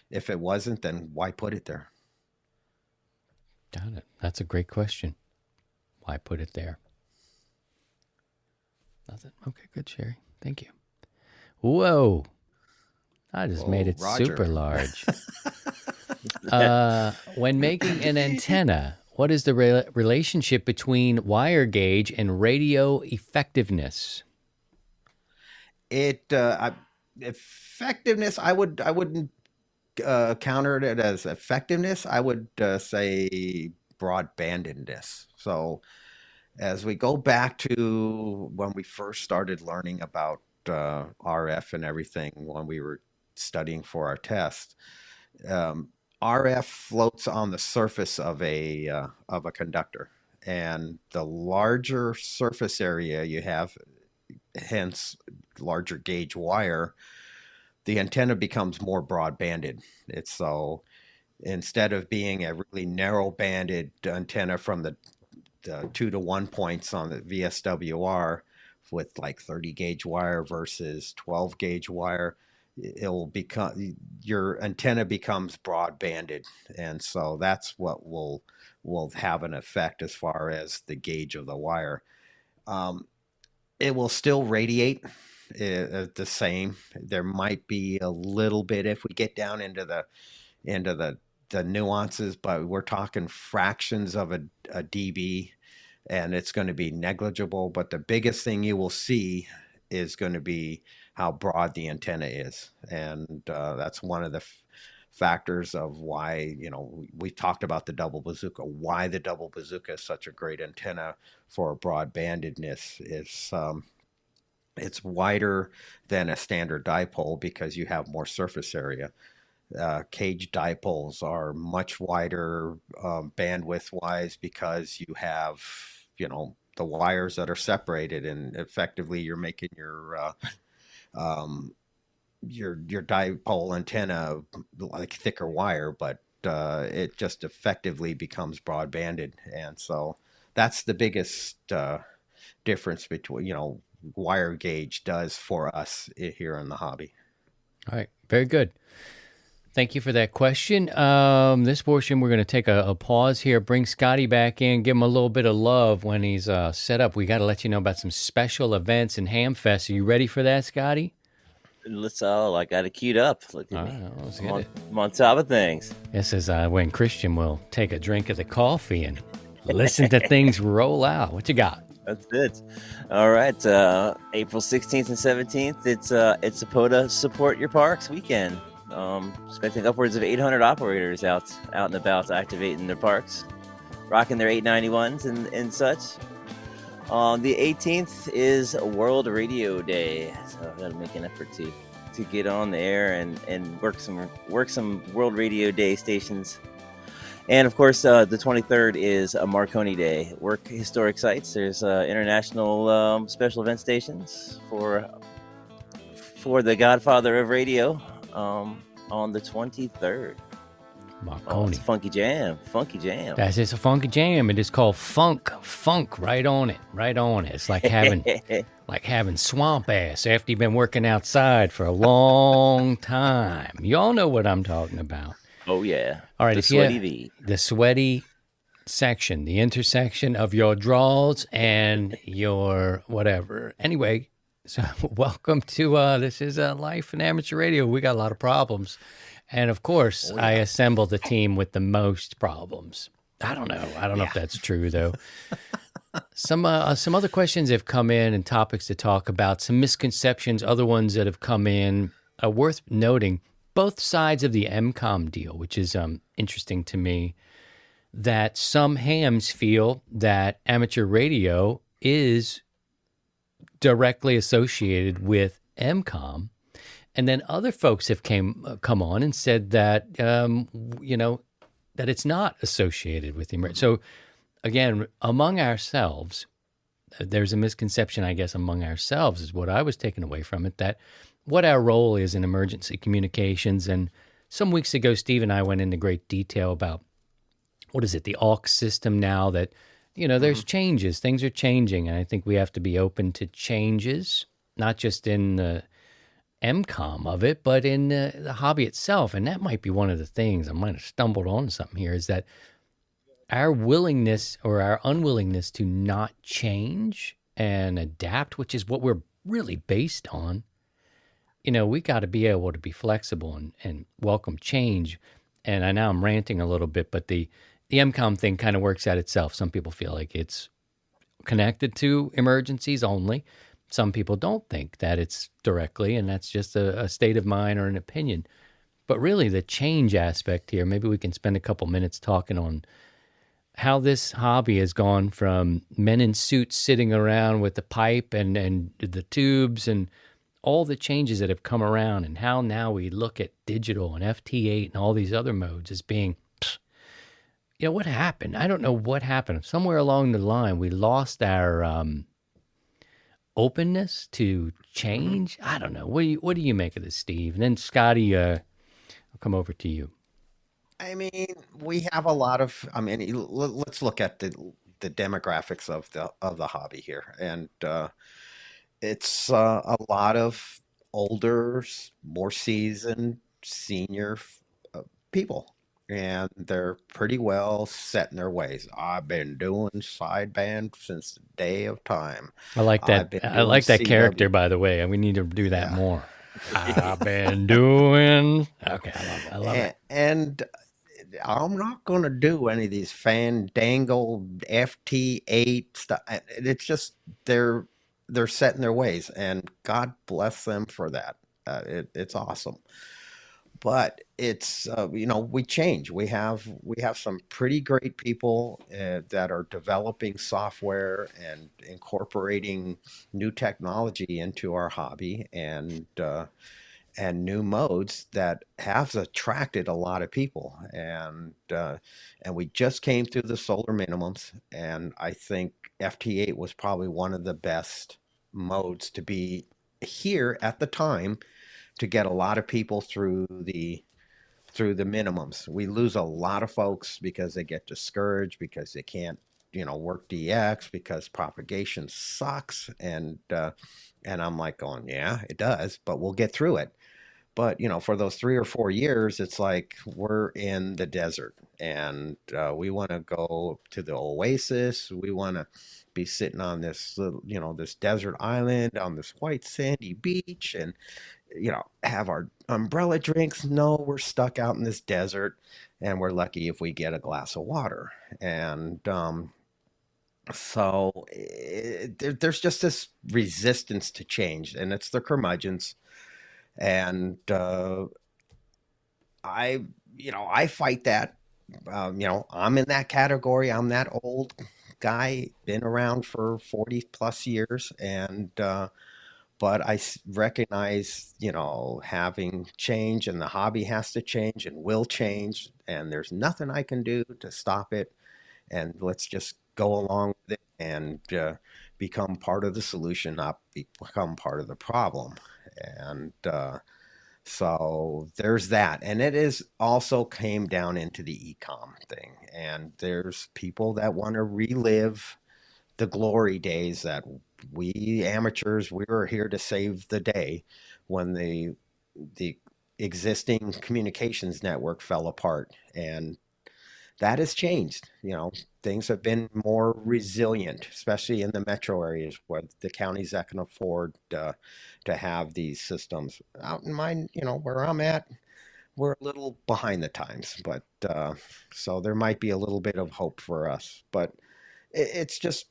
If it wasn't, then why put it there? Got it. That's a great question. Why put it there? Nothing. Okay, good, Sherry. Thank you. Whoa. I just made it Roger. super large. When making an antenna, what is the relationship between wire gauge and radio effectiveness? Effectiveness, I wouldn't counter it as effectiveness. I would say broadbandedness. So as we go back to when we first started learning about RF and everything, when we were studying for our test, RF floats on the surface of a conductor, and the larger surface area you have, hence larger gauge wire, the antenna becomes more broad-banded. It's so instead of being a really narrow-banded antenna from the 2-to-1 points on the VSWR with like 30 gauge wire versus 12 gauge wire, it will become, your antenna becomes broad-banded, and so that's what will have an effect as far as the gauge of the wire. It will still radiate the same. There might be a little bit if we get down into the nuances, but we're talking fractions of a dB, and it's going to be negligible. But the biggest thing you will see is going to be how broad the antenna is, and that's one of the factors of why, we talked about the double bazooka. Why the double bazooka is such a great antenna for broadbandedness is it's wider than a standard dipole because you have more surface area. Cage dipoles are much wider bandwidth wise because you have, the wires that are separated, and effectively you're making your dipole antenna like thicker wire, but it just effectively becomes broadbanded, and so that's the biggest difference between wire gauge does for us here in the hobby. All right, very good. Thank you for that question. This portion, we're going to take a pause here, bring Scotty back in, give him a little bit of love when he's set up. We got to let you know about some special events and Hamfest. Are you ready for that, Scotty? Let's all, I got it queued up. Look at me. Right, let's I'm get on, it. I'm on top of things. This is when Christian will take a drink of the coffee and listen to things roll out. What you got? That's it. All right. April 16th and 17th, it's SAPOTA Support Your Parks weekend. Expecting upwards of 800 operators out and about activating their parks, rocking their 891s and such. The 18th is World Radio Day, so I've got to make an effort to get on the air and work some World Radio Day stations. And of course, the 23rd is a Marconi Day. Work historic sites. There's international special event stations for the Godfather of Radio on the 23rd. Marconi. It's a funky jam. That's just a funky jam. It is called funk. Right on it. It's like having swamp ass after you've been working outside for a long time. You all know what I'm talking about. Oh yeah. All right. The sweaty V. The sweaty section, the intersection of your draws and your whatever. Anyway, so welcome to this is Life in Amateur Radio. We got a lot of problems. And of course, I assemble the team with the most problems. I don't know if that's true, though. Some other questions have come in and topics to talk about. Some misconceptions, other ones that have come in, worth noting. Both sides of the MCOM deal, which is interesting to me, that some hams feel that amateur radio is directly associated with MCOM. And then other folks have come on and said that, that it's not associated with the emergency. So, again, among ourselves, there's a misconception, I guess, among ourselves is what I was taking away from it, that what our role is in emergency communications. And some weeks ago, Steve and I went into great detail about, what is it, the AUX system now that there's changes. Things are changing, and I think we have to be open to changes, not just in the MCOM of it, but in the hobby itself. And that might be one of the things, I might have stumbled on something here, is that our willingness or our unwillingness to not change and adapt, which is what we're really based on, we got to be able to be flexible and welcome change. And I know I'm ranting a little bit, but the MCOM thing kind of works out itself. Some people feel like it's connected to emergencies only. Some people don't think that it's directly, and that's just a state of mind or an opinion. But really, the change aspect here, maybe we can spend a couple minutes talking on how this hobby has gone from men in suits sitting around with the pipe and the tubes and all the changes that have come around, and how now we look at digital and FT8 and all these other modes as being, what happened? I don't know what happened. Somewhere along the line, we lost our openness to change. I don't know. What do you make of this, Steve? And then Scotty, I'll come over to you. I mean, we have a lot of. I mean, let's look at the demographics of the hobby here, and it's a lot of older, more seasoned, senior people, and they're pretty well set in their ways. I've been doing sideband since the day of time. I like that. I like that character, by the way, and we need to do that more. I've been doing. Okay, I love it. And I'm not going to do any of these fandangle FT8 stuff. It's just they're set in their ways, and God bless them for that. It's awesome. But it's we change. We have some pretty great people that are developing software and incorporating new technology into our hobby, and new modes that have attracted a lot of people. And we just came through the solar minimums, and I think FT8 was probably one of the best modes to be here at the time to get a lot of people through the minimums. We lose a lot of folks because they get discouraged, because they can't work DX, because propagation sucks. And I'm like going, yeah, it does, but we'll get through it. But for those 3 or 4 years, it's like we're in the desert, and we want to go to the oasis. We want to be sitting on this this desert island on this white sandy beach, and have our umbrella drinks. No, we're stuck out in this desert, and we're lucky if we get a glass of water. And so there's just this resistance to change, and it's the curmudgeons. And I fight that. I'm in that category. I'm that old guy, been around for 40 plus years, and but I recognize, having change, and the hobby has to change and will change, and there's nothing I can do to stop it. And let's just go along with it and become part of the solution, not become part of the problem. And so there's that. And it is also came down into the ecom thing. And there's people that want to relive the glory days that we amateurs, we were here to save the day when the existing communications network fell apart. And that has changed. Things have been more resilient, especially in the metro areas where the counties that can afford to have these systems. Out in mine, where I'm at, we're a little behind the times, but so there might be a little bit of hope for us. But it's just,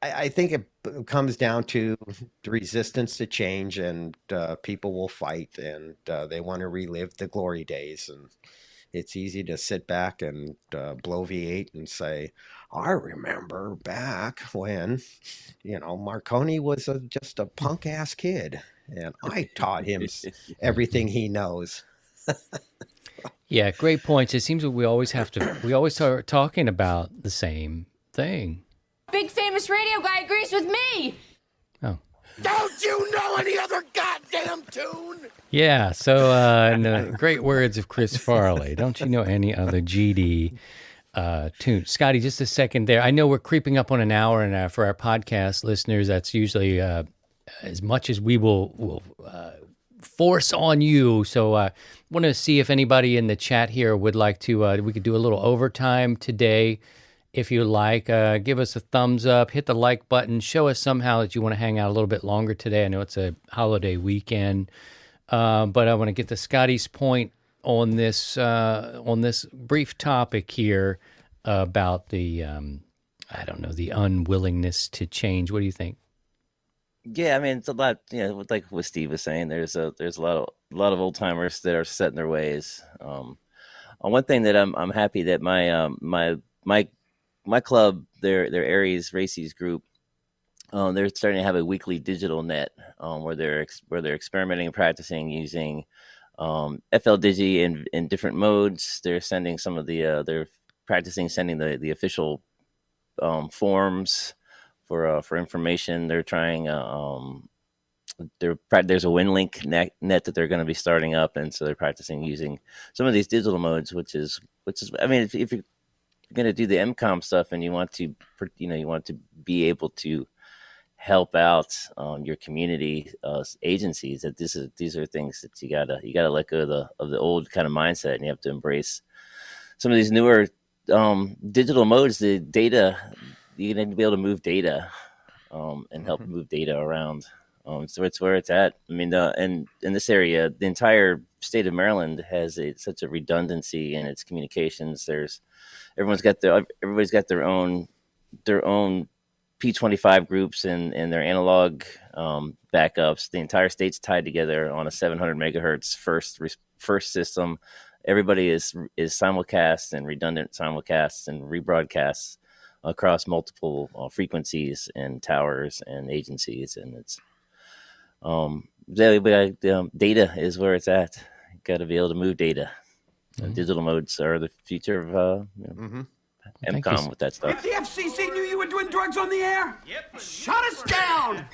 I think it comes down to the resistance to change, and people will fight, and they want to relive the glory days. And it's easy to sit back and blow V8 and say, I remember back when, Marconi was just a punk ass kid, and I taught him everything he knows. Yeah, great points. It seems that we always start talking about the same thing. Big famous radio guy agrees with me. Oh. Don't you know any other goddamn tune? Yeah, so in the great words of Chris Farley, don't you know any other GD? tune. Scotty, just a second there. I know we're creeping up on an hour, and for our podcast listeners, that's usually as much as we will force on you. So I want to see if anybody in the chat here would like to, we could do a little overtime today. If you like, give us a thumbs up, hit the like button, show us somehow that you want to hang out a little bit longer today. I know it's a holiday weekend, but I want to get to Scotty's point on this brief topic here about the I don't know, the unwillingness to change. What do you think? Yeah, I mean, it's a lot. Like what Steve was saying, there's a lot of old timers that are set in their ways. One thing that I'm happy that my club, their Aries Races group, they're starting to have a weekly digital net where they're experimenting and practicing using FL Digi in different modes. They're sending some of they're practicing sending the official forms for information. They're trying there's a WinLink net that they're going to be starting up, and so they're practicing using some of these digital modes, which is I mean, if you're going to do the MCOM stuff and you want to be able to help out your community agencies, that these are things that you gotta let go of the old kind of mindset, and you have to embrace some of these newer digital modes. The data, you need to be able to move data and help move data around. So it's where it's at. I mean, and in this area, the entire state of Maryland has such a redundancy in its communications. Everybody's got their own P25 groups and their analog backups. The entire state's tied together on a 700 megahertz first system. Everybody is simulcast and redundant simulcasts and rebroadcasts across multiple frequencies and towers and agencies, and it's data is where it's at. You got to be able to move data. Digital modes are the future of MCOM with that stuff. If the FCC knew you were doing drugs on the air, shut us down.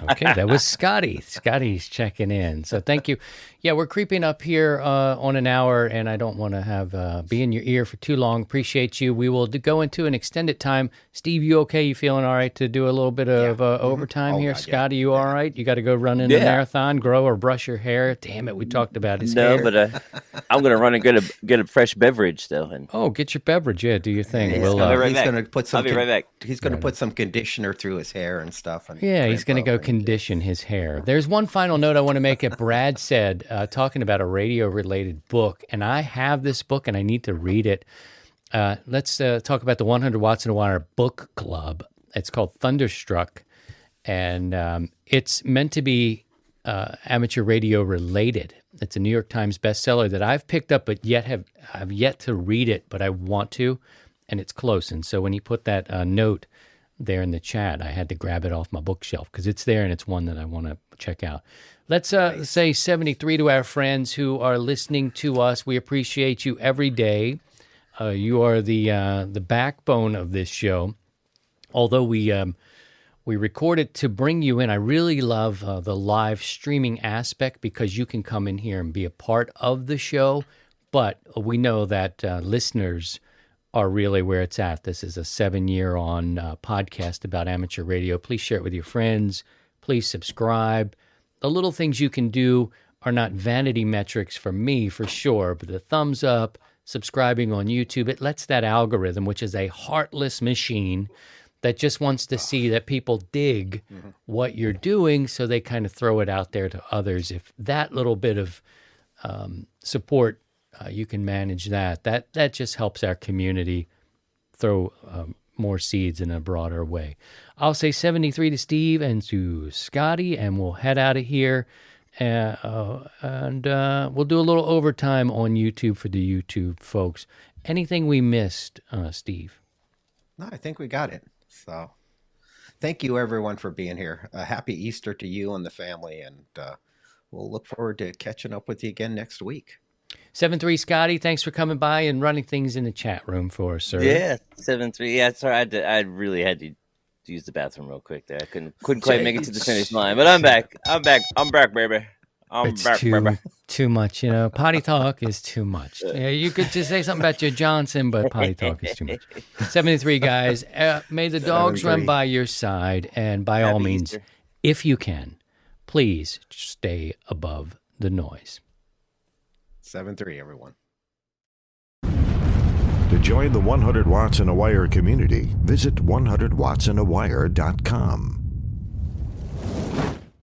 Okay, that was Scotty. Scotty's checking in. So thank you. Yeah, we're creeping up here on an hour, and I don't want to have be in your ear for too long. Appreciate you. We will go into an extended time. Steve, you okay? You feeling all right to do a little bit of overtime here? God, Scotty, you all right? You got to go run in a marathon, grow or brush your hair? Damn it, we talked about his hair. No, but I'm going to run and get a fresh beverage, though. And get your beverage. Yeah, do your thing. He's We'll, going to put some. I'll be right back. He's going to put some conditioner through his hair and stuff. And he's going to go condition his hair. There's one final note I want to make. That Brad said, talking about a radio-related book, and I have this book, and I need to read it. Let's talk about the 100 Watts in a Wire book club. It's called Thunderstruck, and it's meant to be amateur radio related. It's a New York Times bestseller that I've picked up, but I've yet to read it, but I want to, and it's close. And so when he put that note there in the chat, I had to grab it off my bookshelf because it's there and it's one that I want to check out. Let's say 73 to our friends who are listening to us. We appreciate you every day. You are the backbone of this show. Although we record it to bring you in, I really love the live streaming aspect because you can come in here and be a part of the show. But we know that listeners are really where it's at. This is a 7-year-on podcast about amateur radio. Please share it with your friends. Please subscribe. The little things you can do are not vanity metrics for me, for sure, but the thumbs up, subscribing on YouTube, it lets that algorithm, which is a heartless machine that just wants to see that people dig what you're doing, so they kind of throw it out there to others. If that little bit of support, you can manage that just helps our community throw more seeds in a broader way. I'll say 73 to Steve and to Scotty, and we'll head out of here. And we'll do a little overtime on YouTube for the YouTube folks. Anything we missed, Steve? No, I think we got it. So thank you, everyone, for being here. Happy Easter to you and the family, and we'll look forward to catching up with you again next week. 7-3 Scotty, thanks for coming by and running things in the chat room for us, sir. Yeah, 7-3. Yeah, sorry, I really had to use the bathroom real quick there. I couldn't quite make it to the finish line, but I'm back. I'm back, baby. I'm It's back, baby. too much, Potty talk is too much. Yeah, you could just say something about your Johnson, but potty talk is too much. 73 guys. May the dogs run 73. by your side, and by all Happy means, Easter. if you can, please stay above the noise. 7-3, everyone. To join the 100 Watts in a Wire community, visit 100wattsinawire.com.